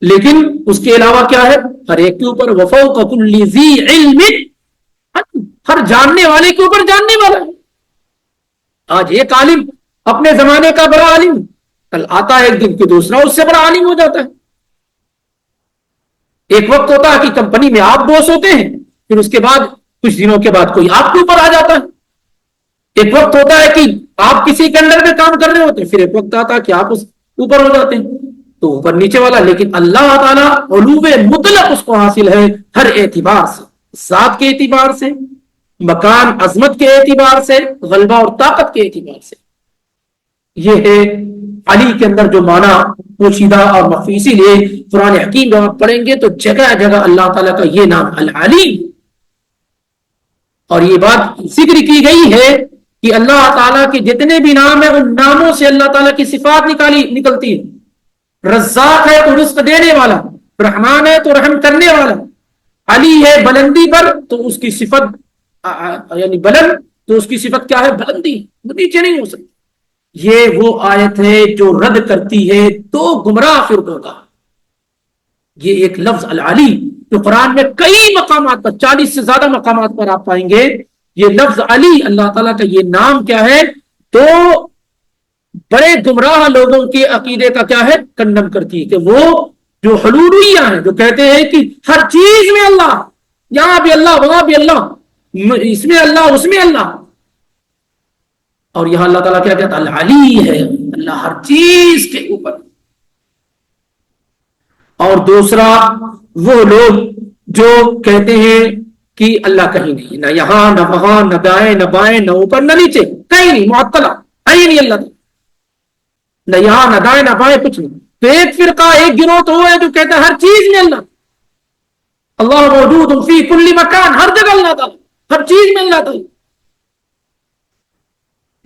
A: لیکن اس کے علاوہ کیا ہے؟ ہر ایک کے اوپر. وفوق کل ذی علم، ہر جاننے والے کے اوپر جاننے والا ہے. آج ایک عالم اپنے زمانے کا بڑا عالم، کل آتا ہے ایک دن کہ دوسرا اس سے بڑا عالم ہو جاتا ہے. ایک وقت ہوتا ہے کہ کمپنی میں آپ باس ہوتے ہیں، پھر اس کے بعد کچھ دنوں کے بعد کوئی آپ کے اوپر آ جاتا ہے. ایک وقت ہوتا ہے کہ آپ کسی کے انڈر میں کام کر رہے ہوتے ہیں، پھر ایک وقت آتا ہے کہ آپ اس اوپر ہو جاتے ہیں. تو اوپر نیچے والا. لیکن اللہ تعالیٰ علو مطلق اس کو حاصل ہے ہر اعتبار سے، ذات کے اعتبار سے، مکان عظمت کے اعتبار سے، غلبہ اور طاقت کے اعتبار سے. یہ ہے علی کے اندر جو معنی پوشیدہ اور مخفی. اسی لیے قرآن حکیم جب آپ پڑھیں گے تو جگہ جگہ اللہ تعالیٰ کا یہ نام العلی، اور یہ بات ذکر کی گئی ہے کہ اللہ تعالیٰ کے جتنے بھی نام ہیں ان ناموں سے اللہ تعالیٰ کی صفات نکلتی ہے. رزاق ہے تو رزق دینے والا، رحمان ہے تو رحم کرنے والا، علی ہے بلندی پر تو اس کی صفت یعنی بلند، تو اس کی صفت کیا ہے؟ بلندی، نیچے نہیں ہو سکتی. یہ وہ آیت ہے جو رد کرتی ہے دو گمراہ فرقوں کا. یہ ایک لفظ العلی جو قرآن میں کئی مقامات پر، 40 سے زیادہ مقامات پر آپ پائیں گے. یہ لفظ علی اللہ تعالیٰ کا یہ نام کیا ہے؟ تو بڑے گمراہ لوگوں کے عقیدے کا کیا ہے؟ کنڈم کرتی ہے کہ وہ جو حلولیہ ہیں، جو کہتے ہیں کہ ہر چیز میں اللہ، یہاں بھی اللہ، وہاں بھی اللہ، اس میں اللہ، اس میں اللہ. اور یہاں اللہ تعالیٰ کیا کہتا ہے؟ العلی ہے، اللہ ہر چیز کے اوپر. اور دوسرا وہ لوگ جو کہتے ہیں کہ اللہ کہیں نہیں، نہ یہاں نہ وہاں، نہ دائیں نہ بائیں، نہ اوپر نہ نیچے، کہیں نہیں، معطلہ ہے نہیں اللہ تعالیٰ، نہ یہاں نہ دائیں نہ بائیں، کچھ نہیں. تو ایک فرقہ، ایک گروہ تو وہ ہے جو کہتا ہے ہر چیز میں اللہ، اللہ موجود فی کل مکان، ہر جگہ اللہ تعالیٰ، ہر چیز میں اللہ تعالیٰ.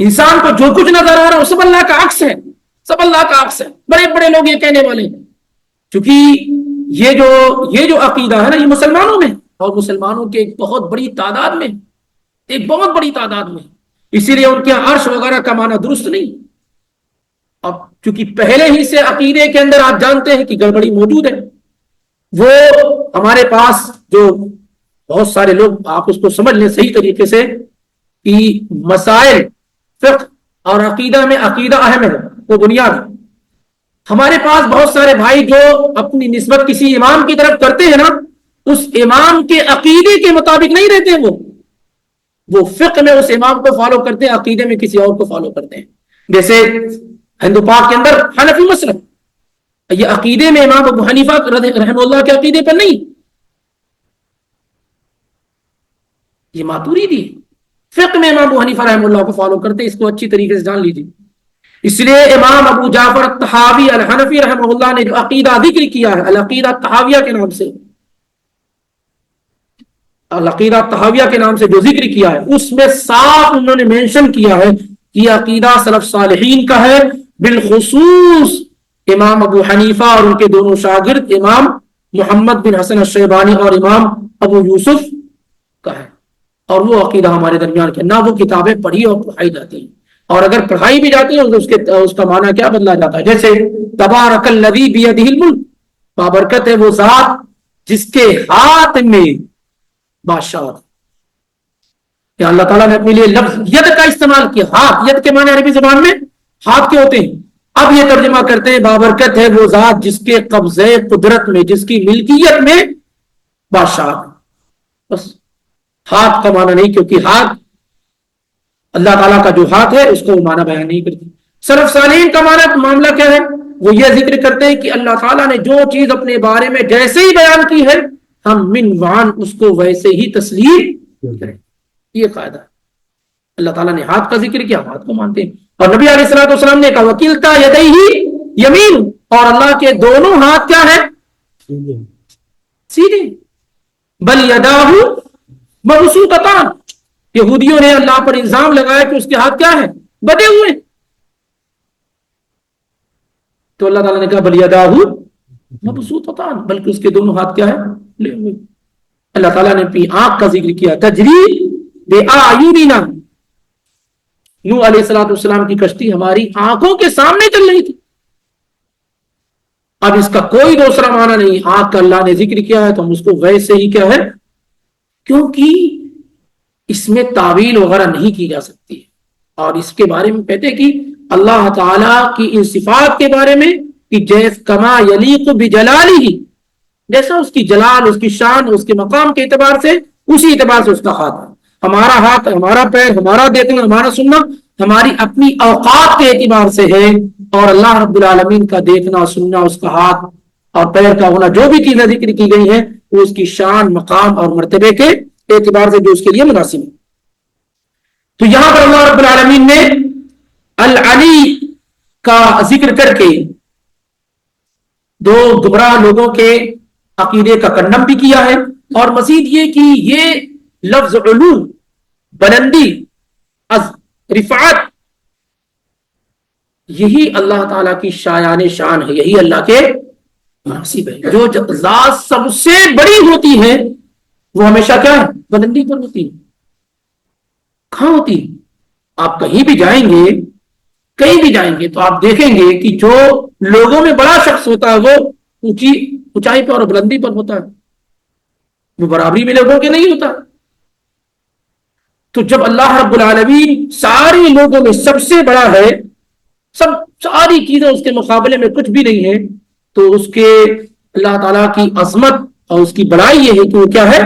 A: انسان کو جو کچھ نظر آ رہا ہے وہ سب اللہ کا عکس ہے، سب اللہ کا عکس ہے. بڑے بڑے لوگ یہ کہنے والے ہیں، کیونکہ یہ جو عقیدہ ہے نا، یہ مسلمانوں میں اور مسلمانوں کے ایک بہت بڑی تعداد میں، ایک بہت بڑی تعداد میں، اسی لیے ان کے عرش وغیرہ کا معنی درست نہیں۔ اب چونکہ پہلے ہی سے عقیدے کے اندر آپ جانتے ہیں کہ گڑبڑی موجود ہے، وہ ہمارے پاس جو بہت سارے لوگ، آپ اس کو سمجھ لیں صحیح طریقے سے کہ مسائل فقہ اور عقیدہ میں عقیدہ اہم ہے، وہ بنیاد ہے۔ ہمارے پاس بہت سارے بھائی جو اپنی نسبت کسی امام کی طرف کرتے ہیں نا، اس امام کے عقیدے کے مطابق نہیں رہتے ہیں، وہ فقہ میں اس امام کو فالو کرتے ہیں، عقیدے میں کسی اور کو فالو کرتے ہیں۔ جیسے ہندو پاک کے اندر حنفی مسلک، یہ عقیدے میں امام ابو حنیفہ رحمہ اللہ کے عقیدے پر نہیں، یہ ماتوریدی فقہ میں امام ابو حنیفہ رحمہ اللہ کو فالو کرتے ہیں، اس کو اچھی طریقے سے جان لیجیے۔ اس لیے امام ابو جعفر الطحاوی الحنفی رحمہ اللہ نے جو عقیدہ ذکر کیا ہے العقیدہ الطحاویہ کے نام سے، العقیدہ الطحاویہ کے نام سے جو ذکر کیا ہے، اس میں صاف انہوں نے مینشن کیا ہے کہ یہ عقیدہ سلف صالحین کا ہے، بالخصوص امام ابو حنیفہ اور ان کے دونوں شاگرد امام محمد بن حسن الشیبانی اور امام ابو یوسف کا ہے، اور وہ عقیدہ ہمارے درمیان کے، نہ وہ کتابیں پڑھی اور پڑھائی جاتی ہیں، اور اگر پڑھائی بھی جاتی ہے تو اس کا معنی کیا بدلا جاتا ہے، جیسے تبارک الذی بیدہ الملک، بابرکت ہے وہ ذات جس کے ہاتھ میں بادشاہ۔ کہ اللہ تعالیٰ نے اپنے لیے لفظ ید کا استعمال کیا، ہاتھ، ید کے معنی عربی زبان میں ہاتھ کے ہوتے ہیں، اب یہ ترجمہ کرتے ہیں بابرکت ہے وہ ذات جس کے قبضے قدرت میں، جس کی ملکیت میں بادشاہ۔ بس ہاتھ کا معنی نہیں، کیونکہ ہاتھ اللہ تعالیٰ کا جو ہاتھ ہے اس کو وہ معنی بیان نہیں کرتی۔ سلف صالحین کا معاملہ کیا ہے، وہ یہ ذکر کرتے ہیں کہ اللہ تعالیٰ نے جو چیز اپنے بارے میں جیسے ہی بیان کی ہے ہم من وعن اس کو ویسے ہی تسلیم کریں، یہ قاعدہ ہے۔ اللہ تعالیٰ نے ہاتھ کا ذکر کیا، ہاتھ کو مانتے ہیں، اور نبی علیہ الصلوۃ والسلام نے کہا وکلتا یدیہ یمین، اور اللہ کے دونوں ہاتھ کیا ہے، سیدھے، بل یداہ مبسوطتان، یہودیوں نے اللہ پر الزام لگایا کہ اس کے ہاتھ کیا ہے، بدے ہوئے، تو اللہ تعالیٰ نے کہا بل یداہ مبسوطتان، بلکہ اس کے دونوں ہاتھ کیا ہے، لے ہوئے۔ اللہ تعالیٰ نے اپنی آنکھ کا ذکر کیا، تجری بِأَعْيُنِنَا، نوح علیہ السلام کی کشتی ہماری آنکھوں کے سامنے چل رہی تھی۔ اب اس کا کوئی دوسرا معنی نہیں، آنکھ کا اللہ نے ذکر کیا ہے تو ہم اس کو ویسے ہی کیا ہے، کیونکہ اس میں تعویل وغیرہ نہیں کی جا سکتی، اور اس کے بارے میں کہتے ہیں کہ اللہ تعالیٰ کی ان صفات کے بارے میں کہ جیس کما یلیق بجلالہ، جیسا اس کی جلال، اس کی شان، اس کے مقام کے اعتبار سے، اسی اعتبار سے اس کا ہاتھ ہے۔ ہمارا ہاتھ، ہمارا پیر، ہمارا دیکھنا، ہمارا سننا ہماری اپنی اوقات کے اعتبار سے ہے، اور اللہ رب العالمین کا دیکھنا، سننا، اس کا ہاتھ اور پیر کا ہونا، جو بھی چیزیں ذکر کی گئی ہیں وہ اس کی شان، مقام اور مرتبے کے اعتبار سے جو اس کے لیے مناسب ہے۔ تو یہاں پر اللہ رب العالمین نے العلی کا ذکر کر کے دو گمراہ لوگوں کے عقیدے کا کنڈم بھی کیا ہے، اور مزید یہ کہ یہ لفظ علو، بلندی، رفعت، یہی اللہ تعالیٰ کی شایان شان ہے، یہی اللہ کے مناسب ہے۔ جو ذات سب سے بڑی ہوتی ہے وہ ہمیشہ کیا ہے، بلندی پر ہوتی ہے۔ کہاں ہوتی ہے؟ آپ کہیں بھی جائیں گے، کہیں بھی جائیں گے تو آپ دیکھیں گے کہ جو لوگوں میں بڑا شخص ہوتا ہے وہ اونچائی پر اور بلندی پر ہوتا ہے، وہ برابری میں لوگوں کے نہیں ہوتا۔ تو جب اللہ رب العالمین سارے لوگوں میں سب سے بڑا ہے، ساری چیزیں اس کے مقابلے میں کچھ بھی نہیں ہے، تو اس کے اللہ تعالیٰ کی عظمت اور اس کی بڑائی یہ ہے کہ وہ کیا ہے،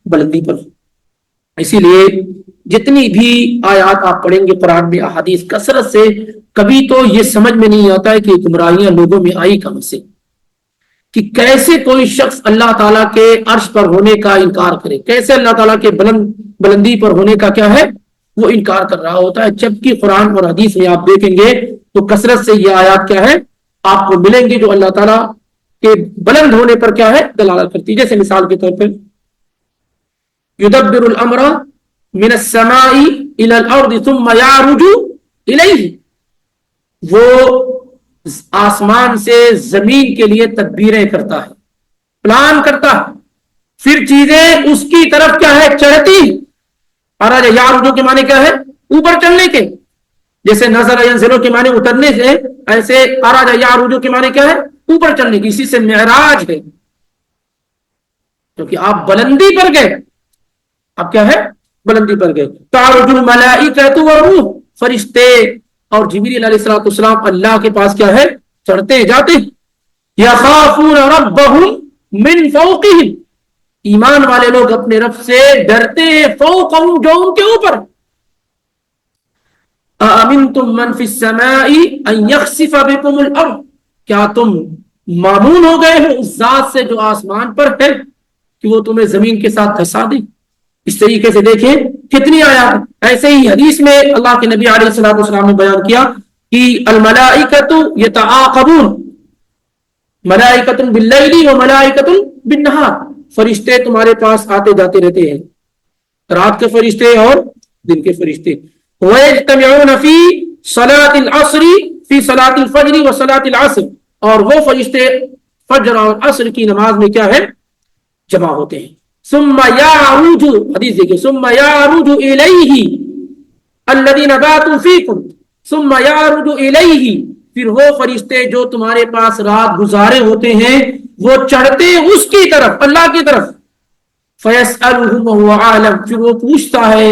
A: بلندی پر۔ اسی لیے جتنی بھی آیات آپ پڑھیں گے قرآن میں، احادیث، کثرت سے کبھی تو یہ سمجھ میں نہیں آتا ہے کہ گمراہیاں لوگوں میں آئی کہاں سے، کہ کیسے کوئی شخص اللہ تعالیٰ کے عرش پر ہونے کا انکار کرے، کیسے اللہ تعالیٰ کے بلندی پر ہونے کا کیا ہے، وہ انکار کر رہا ہوتا ہے، جبکہ قرآن اور حدیث میں آپ دیکھیں گے تو کثرت سے یہ آیات کیا ہے آپ کو ملیں گے جو اللہ تعالیٰ کے بلند ہونے پر کیا ہے دلالت کرتی ہے۔ جیسے مثال کے طور پر یدبر الامر من السماء الى الارض ثم يعرج الیہ، وہ آسمان سے زمین کے لیے تدبیریں کرتا ہے، پلان کرتا ہے، پھر چیزیں اس کی طرف کیا ہے چڑھتی. اراجا یعرج کے معنی کیا ہے اوپر چڑھنے کے. جیسے نظر ینزل کے معنی اترنے سے، ایسے اراجا یعرج کے معنی کیا ہے اوپر چڑھنے کی. اسی سے معراج ہے کیونکہ آپ بلندی پر گئے. اب کیا ہے بلندی پر گئے. تعرج الملائکۃ والروح، فرشتے اور جبریل علیہ السلام اللہ کے پاس کیا ہے چڑھتے جاتے. یخافون ربهم من فوقهم، ایمان والے لوگ اپنے رب سے ڈرتے ہیں. فوقهم جو ان کے اوپر. أأمنتم من في السماء أن يخسف بكم الأرض، کیا تم مامون ہو گئے ہو اس ذات سے جو آسمان پر ہے کہ وہ تمہیں زمین کے ساتھ دھسا دے. اس طریقے سے دیکھیں کتنی آیات. ایسے ہی حدیث میں اللہ کے نبی علیہ الصلوۃ والسلام نے بیان کیا کہ الملائکۃ یتعاقبون، ملائکۃ باللیل و ملائکۃ بالنہار، فرشتے تمہارے پاس آتے جاتے رہتے ہیں، رات کے فرشتے اور دن کے فرشتے. وَيَجْتَمِعُونَ فِي صَلَاةِ الْعَصْرِ فِي صَلَاةِ الْفَجْرِ وَصَلَاةِ الْعَصْرِ، اور وہ فرشتے فجر اور عصر کی نماز میں کیا ہے جمع ہوتے ہیں. ثم يعرج، حدیث دیکھیں، ثم يعرج إليه الذين باتوا فيكم، ثم يعرج إليه، پھر وہ فرشتے جو تمہارے پاس رات گزارے ہوتے ہیں وہ چڑھتے اس کی طرف اللہ کی طرف. فيسألهم وهو عالم، پھر وہ پوچھتا ہے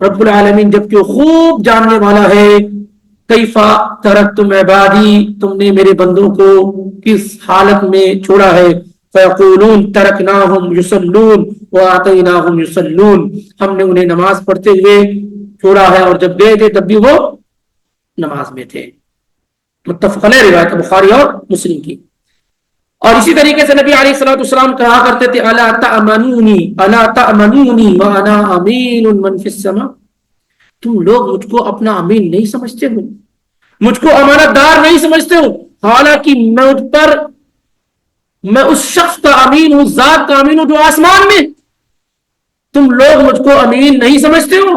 A: رب العالمین جبکہ خوب جاننے والا ہے. کیفا ترکتم عبادی، تم نے میرے بندوں کو کس حالت میں چھوڑا ہے. فیقولون ترکناہم یصلون وآتیناہم یصلون، ہم نے انہیں نماز پڑھتے ہوئے چھوڑا ہے اور جب گئے تھے تب بھی وہ نماز میں تھے. متفق علیہ، روایت بخاری اور مسلم کی. اور اسی طریقے سے نبی علیہ الصلوۃ والسلام کہا کرتے تھے الا تأمنونی الا تأمنونی وانا امین من فی السماء، تم لوگ مجھ کو اپنا امین نہیں سمجھتے ہو، مجھ کو امانت دار نہیں سمجھتے ہو، حالانکہ میں اس شخص کا امین ہوں، ذات کا امین ہوں جو آسمان میں. تم لوگ مجھ کو امین نہیں سمجھتے ہو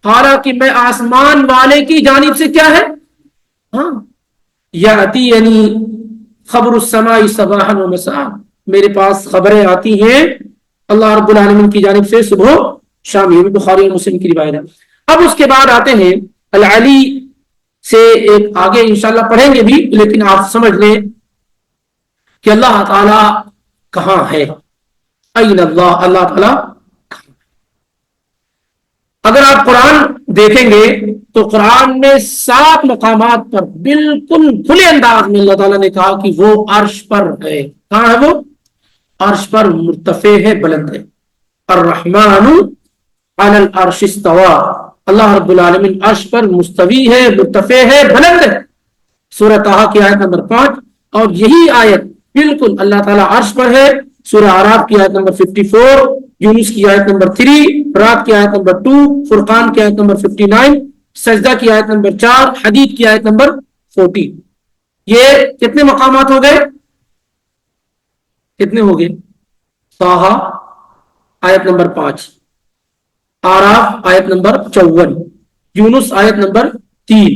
A: حالانکہ میں آسمان والے کی جانب سے کیا ہے ہاں یعنی خبر السماء صباحا و مساء، میرے پاس خبریں آتی ہیں اللہ رب العالمین کی جانب سے صبح و شام. یہ بھی بخاری اور مسلم کی روایت ہے. اب اس کے بعد آتے ہیں العلی سے، ایک آگے انشاءاللہ پڑھیں گے بھی، لیکن آپ سمجھ لیں کہ اللہ تعالی کہاں ہے. این اللہ، اللہ تعالی. اگر آپ قرآن دیکھیں گے تو قرآن میں 7 مقامات پر بالکل کھلے انداز میں اللہ تعالیٰ نے کہا کہ وہ عرش پر ہے. کہاں ہے وہ؟ عرش پر مرتفع ہے، بلند ہے. الرحمن علی العرش استوى، اللہ رب العالمین عرش پر مستوی ہے، مرتفع ہے، بلند ہے. سورہ طٰہٰ کی آیت نمبر 5. اور یہی آیت بالکل اللہ تعالیٰ عرش پر ہے سورہ اعراف کی آیت نمبر 54، یونس کی آیت نمبر 3، رات کی آیت نمبر 2، فرقان کی آیت نمبر 59، سجدہ کی آیت نمبر 4، حدید کی آیت نمبر 40. یہ کتنے مقامات ہو گئے؟ کتنے ہو گئے؟ طٰہٰ آیت نمبر 5، اعراف آیت نمبر 54، یونس آیت نمبر 3،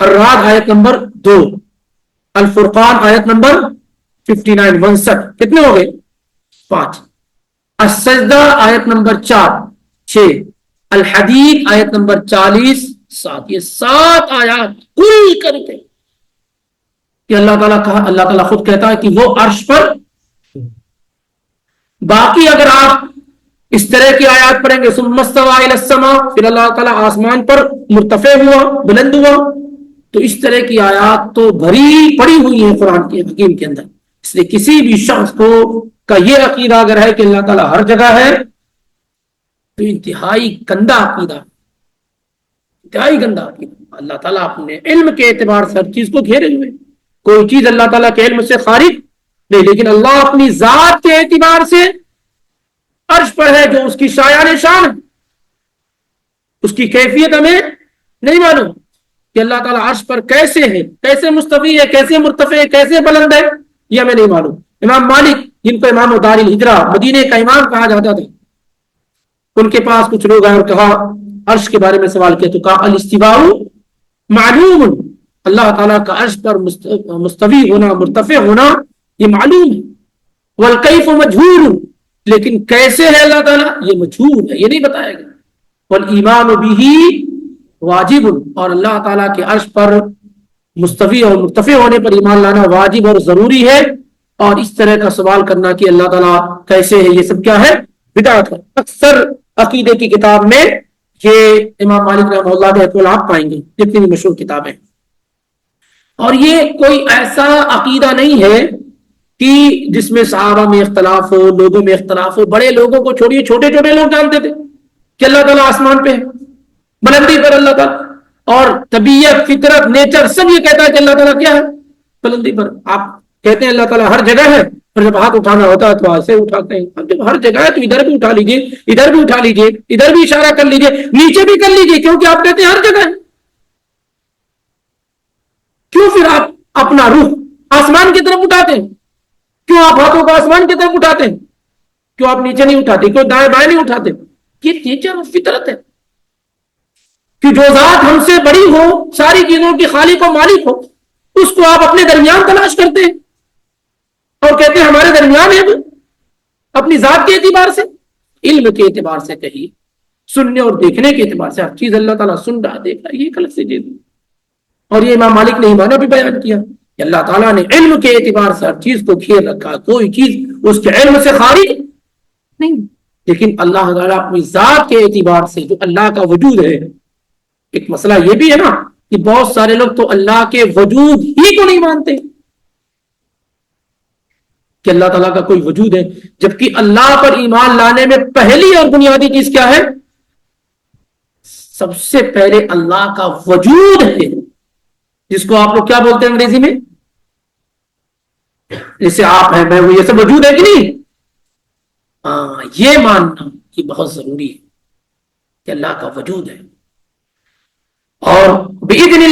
A: الرعد آیت نمبر 2، الفرقان آیت نمبر 59، 59. کتنے ہو گئے؟ 5. السجدہ آیت نمبر 4، 6، الحدید آیت نمبر 40، 7. یہ 7 آیات کل کر کے کہ اللہ تعالیٰ خود کہتا ہے کہ وہ عرش پر. باقی اگر آپ اس طرح کی آیات پڑھیں گے ثم استوى الى السماء، پھر اللہ تعالیٰ آسمان پر مرتفع ہوا، بلند ہوا، تو اس طرح کی آیات تو بھری پڑی ہوئی ہیں قرآن کے حکیم کے اندر. اس لیے کسی بھی شخص کو کا یہ عقیدہ اگر ہے کہ اللہ تعالیٰ ہر جگہ ہے تو انتہائی گندا عقیدہ، انتہائی گندا عقیدہ. اللہ تعالیٰ اپنے علم کے اعتبار سے ہر چیز کو گھیرے ہوئے، کوئی چیز اللہ تعالیٰ کے علم سے خارج نہیں، لیکن اللہ اپنی ذات کے اعتبار سے عرش پر ہے جو اس کی شایان شان ہے. اس کی کیفیت ہمیں نہیں معلوم کہ اللہ تعالیٰ عرش پر کیسے ہے، کیسے مستوی ہے، کیسے مرتفع ہے، کیسے بلند ہے، یہ ہمیں نہیں معلوم. امام مالک جن کو امام دار الہجرہ مدینے کا امام کہا جاتا تھا، ان کے پاس کچھ لوگ آئے اور کہا عرش کے بارے میں سوال کیا تو کہا الاستواء معلوم، اللہ تعالیٰ کا عرش پر مستوی ہونا، مرتفع ہونا یہ معلوم ہے. والکیف مجہول، لیکن کیسے ہے اللہ تعالیٰ یہ مجہول ہے، یہ نہیں بتائے گا. والایمان بہ واجب، اور اللہ تعالیٰ کے عرش پر مستوی اور مرتفع ہونے پر ایمان لانا واجب اور ضروری ہے. اور اس طرح کا سوال کرنا کہ اللہ تعالیٰ کیسے ہے، یہ سب کیا ہے؟ بدعت ہے. اکثر عقیدے کی کتاب میں یہ امام مالک رحمہ اللہ کے اقوال آپ پائیں گے، جتنی بھی مشہور کتابیں. اور یہ کوئی ایسا عقیدہ نہیں ہے کہ جس میں صحابہ میں اختلاف ہو، لوگوں میں اختلاف ہو. بڑے لوگوں کو چھوڑیے، چھوٹے چھوٹے لوگ جانتے تھے کہ اللہ تعالیٰ آسمان پہ ہے، بلندی پر اللہ تعالیٰ. اور طبیعت، فطرت، نیچر سب یہ کہتا ہے کہ اللہ تعالیٰ کیا ہے؟ بلندی پر. آپ کہتے ہیں اللہ تعالیٰ ہر جگہ ہے، اور جب ہاتھ اٹھانا ہوتا ہے تو ایسے اٹھاتے ہیں. اب جب ہر جگہ ہے تو ادھر بھی اٹھا لیجیے، ادھر بھی اٹھا لیجیے، ادھر بھی اشارہ کر لیجیے، نیچے بھی کر لیجیے، کیونکہ آپ کہتے ہیں ہر جگہ ہے. کیوں پھر آپ اپنا رخ آسمان کی طرف اٹھاتے ہیں؟ کیوں آپ ہاتھوں کو آسمان کی طرف اٹھاتے ہیں؟ کیوں آپ نیچے نہیں اٹھاتے؟ کیوں دائیں بائیں نہیں اٹھاتے؟ یہ نیچر اور فطرت ہے کہ جو ذات ہم سے بڑی ہو، ساری چیزوں کی خالق و مالک ہو، اس کو آپ اپنے درمیان تلاش کرتے ہیں اور کہتے ہیں ہمارے درمیان ہے. وہ اپنی ذات کے اعتبار سے، علم کے اعتبار سے کہیے، سننے اور دیکھنے کے اعتبار سے ہر چیز اللہ تعالیٰ سن رہا، دیکھ رہا، یہ غلط سی چیز. اور یہ امام مالک نے ایمانوں بھی بیان کیا کہ اللہ تعالیٰ نے علم کے اعتبار سے ہر چیز کو گھیر رکھا، کوئی چیز اس کے علم سے خارج نہیں. لیکن اللہ تعالیٰ اپنی ذات کے اعتبار سے جو اللہ کا وجود ہے، ایک مسئلہ یہ بھی ہے نا کہ بہت سارے لوگ تو اللہ کے وجود ہی کو نہیں مانتے کہ اللہ تعالیٰ کا کوئی وجود ہے، جبکہ اللہ پر ایمان لانے میں پہلی اور بنیادی چیز کیا ہے؟ سب سے پہلے اللہ کا وجود ہے، جس کو آپ لوگ کیا بولتے ہیں انگریزی میں؟ جیسے آپ ہیں، میں ہوں، یہ سب وجود ہے کہ نہیں؟ ہاں، یہ ماننا یہ بہت ضروری ہے کہ اللہ کا وجود ہے. اور بإذن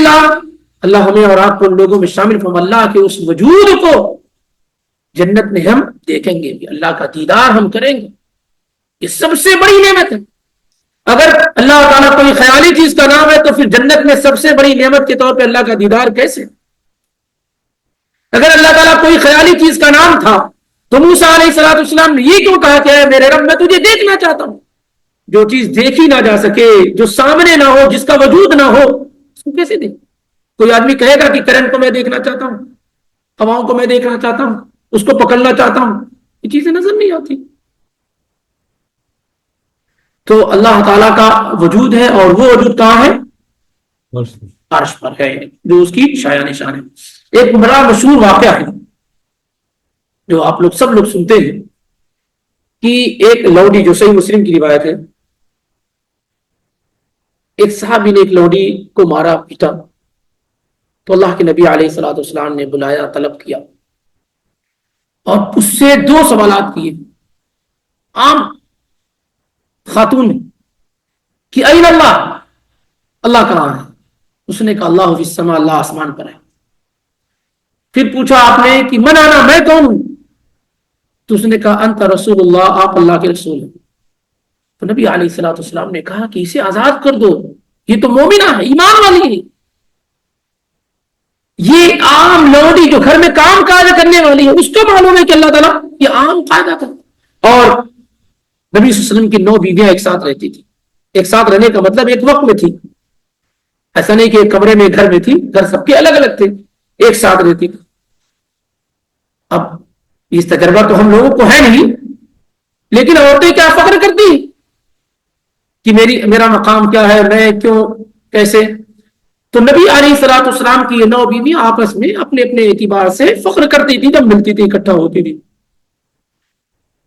A: اللہ ہمیں اور آپ کو ان لوگوں میں شامل فرما. اللہ کے اس وجود کو جنت میں ہم دیکھیں گے بھی، اللہ کا دیدار ہم کریں گے. یہ سب سے بڑی نعمت ہے. اگر اللہ تعالیٰ کوئی خیالی چیز کا نام ہے تو پھر جنت میں سب سے بڑی نعمت کے طور پہ اللہ کا دیدار کیسے؟ اگر اللہ تعالیٰ کوئی خیالی چیز کا نام تھا تو موسیٰ علیہ السلام نے یہ کیوں کہا کہ اے میرے رب میں تجھے دیکھنا چاہتا ہوں؟ جو چیز دیکھی نہ جا سکے، جو سامنے نہ ہو، جس کا وجود نہ ہو، اس کو کیسے دیکھ؟ کوئی آدمی کہے گا کہ کرنٹ کو میں دیکھنا چاہتا ہوں، ہواؤں کو میں دیکھنا چاہتا ہوں، اس کو پکڑنا چاہتا ہوں، یہ چیزیں نظر نہیں آتی. تو اللہ تعالیٰ کا وجود ہے، اور وہ وجود کہاں ہے؟ عرش پر ہے، جو اس کی شایان نشان ہے. ایک بڑا مشہور واقعہ ہے جو آپ لوگ سب لوگ سنتے ہیں کہ ایک لوڈی، جو صحیح مسلم کی روایت ہے، ایک صحابی نے ایک لوڈی کو مارا پیٹا تو اللہ کے نبی علیہ الصلوۃ والسلام نے بلایا، طلب کیا اور اس سے 2 سوالات کیے. عام خاتون نے کہ این اللہ کہاں ہے؟ اس نے کہا اللہ فی السماء، اللہ آسمان پر ہے. پھر پوچھا آپ نے کہ من انا، میں کون ہوں؟ تو اس نے کہا انت رسول اللہ، آپ اللہ کے رسول ہیں. تو نبی علیہ الصلوۃ والسلام نے کہا کہ اسے آزاد کر دو، یہ تو مومنہ ہے، ایمان والی ہے. یہ عام لوڈی جو گھر میں کام کاج کرنے والی ہے، اس کو معلوم ہے کہ اللہ تعالیٰ یہ عام قاعدہ تھا. اور نبی صلی اللہ علیہ وسلم کی 9 بیویاں ایک ساتھ رہتی تھی. ایک ساتھ رہنے کا مطلب ایک وقت میں تھی، ایسا نہیں کہ ایک کمرے میں گھر میں تھی، گھر سب کے الگ الگ تھے، ایک ساتھ رہتی تھی. اب اس تجربہ تو ہم لوگوں کو ہے نہیں، لیکن عورتیں کیا فخر کرتی کہ میرا مقام کیا ہے، میں کیوں، کیسے. تو نبی علیہ الصلوۃ والسلام کی یہ 9 بیویاں آپس میں اپنے اپنے اعتبار سے فخر کرتی تھی جب ملتی تھی، اکٹھا ہوتی تھی.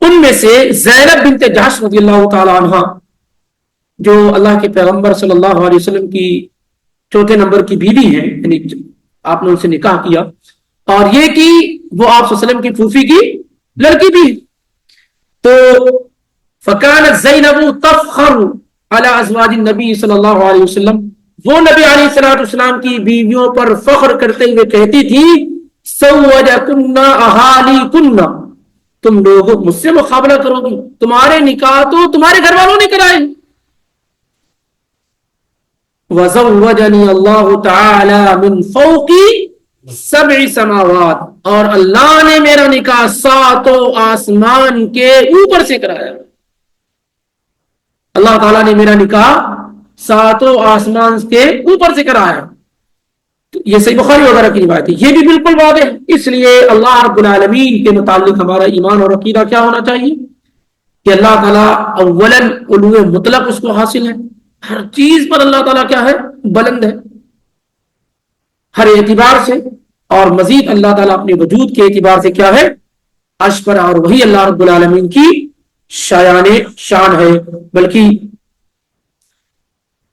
A: ان میں سے زینب بنت جحش رضی اللہ تعالی عنہ، جو اللہ کے پیغمبر صلی اللہ علیہ وسلم کی 4 نمبر کی بیوی ہے، یعنی آپ نے ان سے نکاح کیا، اور یہ کہ وہ آپ صلی اللہ علیہ وسلم کی پھوفی کی لڑکی بھی. تو فکانت زینب تفخر علی ازواج النبی صلی اللہ علیہ وسلم، وہ نبی علیہ الصلوۃ والسلام کی بیویوں پر فخر کرتے ہوئے کہتی تھی سوجکن اہالیکن، تم لوگ مجھ سے مقابلہ کرو گی، تمہارے نکاح تو تمہارے گھر والوں نے کرائے. وزوجنی اللہ تعالی من فوقی سبع سماوات، اور اللہ نے میرا نکاح ساتوں آسمان کے اوپر سے کرایا. اللہ تعالیٰ نے میرا نکاح ساتوں آسمان کے اوپر سے کرایا. یہ صحیح بخاری وغیرہ کی روایت ہے. یہ بھی بالکل واضح ہے. اس لیے اللہ رب العالمین کے متعلق ہمارا ایمان اور عقیدہ کیا ہونا چاہیے کہ اللہ تعالیٰ اولاً علو مطلق اس کو حاصل ہے، ہر چیز پر اللہ تعالیٰ کیا ہے؟ بلند ہے ہر اعتبار سے. اور مزید اللہ تعالیٰ اپنے وجود کے اعتبار سے کیا ہے؟ عرش پر، اور وہی اللہ رب العالمین کی شان ہے. بلکہ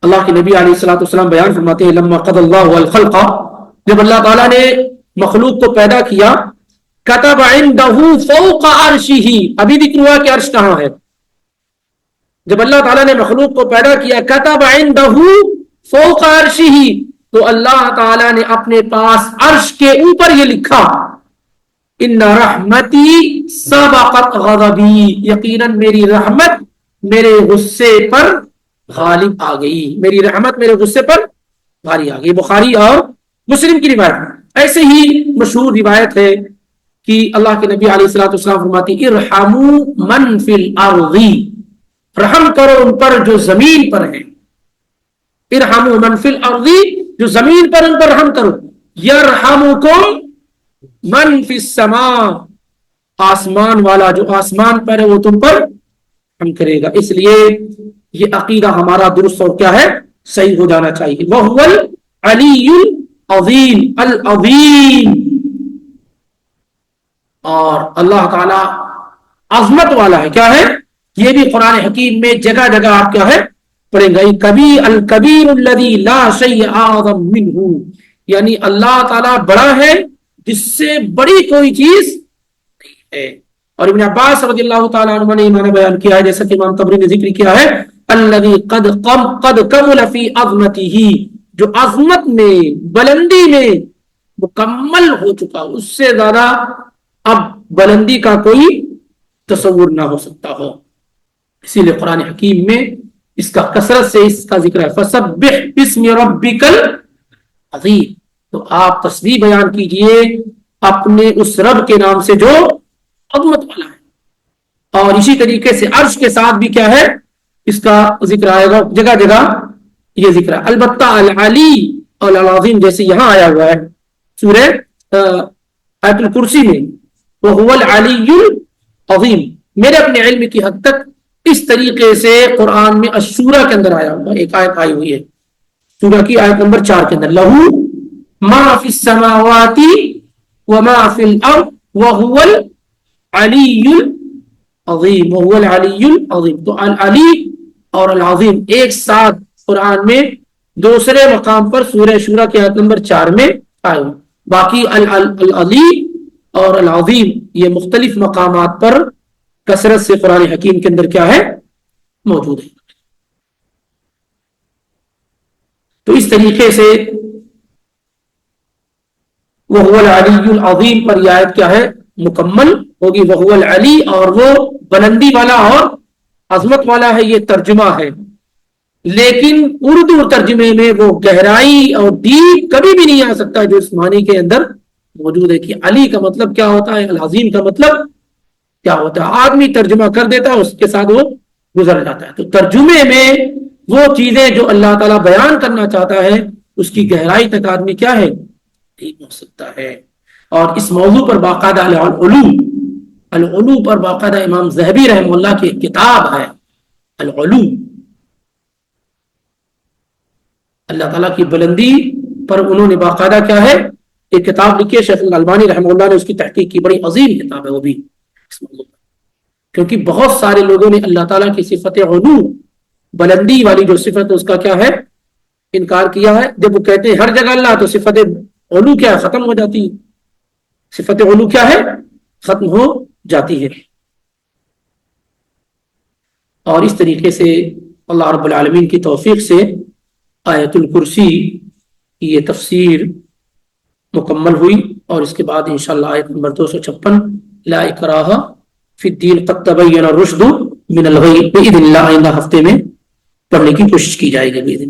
A: اللہ کے نبی علیہ الصلوۃ والسلام بیان فرماتے ہیں لما قضى الله الخلق، جب اللہ تعالیٰ نے مخلوق کو پیدا کیا، كتب عنده فوق عرشه، ابھی ذکر ہوا کہ عرش کہاں ہے. جب اللہ تعالیٰ نے مخلوق کو پیدا کیا كتب عنده فوق عرشه، تو اللہ تعالیٰ نے اپنے پاس عرش کے اوپر یہ لکھا ان رحمتی سبقت غضبی، یقیناً میری رحمت میرے غصے پر غالب آ گئی، میری رحمت میرے غصے پر غالب آ گئی. بخاری اور مسلم کی روایت. ایسے ہی مشہور روایت ہے کہ اللہ کے نبی علیہ الصلوۃ والسلام فرماتے ہیں ارحموا من فی الارض، رحم کرو ان پر جو زمین پر ہیں. ارحموا من فی الارض، جو زمین پر ان پر رحم کرو. یرحمکم من فی السماء، آسمان والا جو آسمان پر ہے وہ تم پر رحم کرے گا. اس لیے یہ عقیدہ ہمارا درست اور کیا ہے؟ صحیح ہو جانا چاہیے. وَهُوَ الْعَلِيُّ الْعَظِيمُ الْعَظِيمُ، اور اللہ تعالی عظمت والا ہے. کیا ہے؟ یہ بھی قرآن حکیم میں جگہ جگہ آپ کیا ہے پڑھیں گے. کبیر الکبیر الذی لا شیء اعظم منہ، یعنی اللہ تعالی بڑا ہے جس سے بڑی کوئی چیز نہیں ہے. اور ابن عباس رضی اللہ تعالیٰ عنہ نے معنی بیان کیا ہے، جیسا کہ امام طبری نے ذکر کیا ہے الذی قد کمل فی عظمتہ، جو عظمت میں بلندی میں مکمل ہو چکا، اس سے زیادہ اب بلندی کا کوئی تصور نہ ہو سکتا ہو. اسی لیے قرآن حکیم میں اس کا کثرت سے اس کا ذکر ہے فسبح باسم ربک العظیم. تو آپ تسبیح بیان کیجئے اپنے اس رب کے نام سے جو عظمت والا ہے. اور اسی طریقے سے عرش کے ساتھ بھی کیا ہے اس کا ذکر آئے گا، جگہ جگہ یہ ذکر ہے. البتہ العلی اور العظیم جیسے یہاں آیا ہوا ہے سورہ آیت الکرسی میں وَهُوَ الْعَلِيُّ الْعَظِيمُ، میرے اپنے علم کی حد تک اس طریقے سے قرآن میں الشورى کے اندر آیا ہوا ایک آیت آئی ہوئی ہے، سورہ کی آیت نمبر 4 کے اندر لَهُ مَا فِي السَّمَاوَاتِ وَمَا فِي الْأَرْضِ وَهُوَ الْعَلِيُّ الْعَظِيمُ وَهُوَ الْعَلِيُّ الْعَظِيمُ. تو العلی اور العظیم ایک ساتھ قرآن میں دوسرے مقام پر سورہ شورى کی آیت نمبر 4 میں آئے ہوئے. باقی العلی اور العظیم یہ مختلف مقامات پر کثرت سے قرآن حکیم کے اندر کیا ہے موجود ہے. تو اس طریقے سے وَهُوَ الْعَلِيُّ الْعَظِيمُ پر یہ آیت کیا ہے مکمل ہوگی. وَهُوَ الْعَلِي، اور وہ بلندی والا اور عظمت والا ہے، یہ ترجمہ ہے. لیکن اردو ترجمے میں وہ گہرائی اور ڈیپ کبھی بھی نہیں آ سکتا جو اس معنی کے اندر موجود ہے کہ علی کا مطلب کیا ہوتا ہے، العظیم کا مطلب کیا ہوتا ہے. آدمی ترجمہ کر دیتا ہے، اس کے ساتھ وہ گزر جاتا ہے. تو ترجمے میں وہ چیزیں جو اللہ تعالیٰ بیان کرنا چاہتا ہے اس کی گہرائی تک آدمی کیا ہے نہیں پہنچ سکتا ہے. اور اس موضوع پر باقاعدہ العلو پر باقاعدہ امام ذہبی رحمہ اللہ کی کتاب ہے العلو، اللہ تعالیٰ کی بلندی پر انہوں نے باقاعدہ کیا ہے ایک کتاب لکھی ہے. شیخ الالبانی رحمہ اللہ نے اس کی تحقیق کی، بڑی عظیم کتاب ہے وہ بھی اس موضوع پر. کیونکہ بہت سارے لوگوں نے اللہ تعالیٰ کی صفت علو، بلندی والی جو صفت اس کا کیا ہے انکار کیا ہے. جب وہ کہتے ہیں ہر جگہ اللہ، تو صفت علو کیا ہے ختم ہو جاتی ہے، صفت علو کیا ہے ختم ہو جاتی ہے. اور اس طریقے سے اللہ رب العالمین کی توفیق سے آیت الکرسی کی یہ تفسیر مکمل ہوئی. اور اس کے بعد انشاءاللہ آیت نمبر 256 لا اکراہ فی الدین قد تبین الرشد من الغی باذن اللہ آئندہ ہفتے میں پڑھنے کی کوشش کی جائے گی باذن اللہ.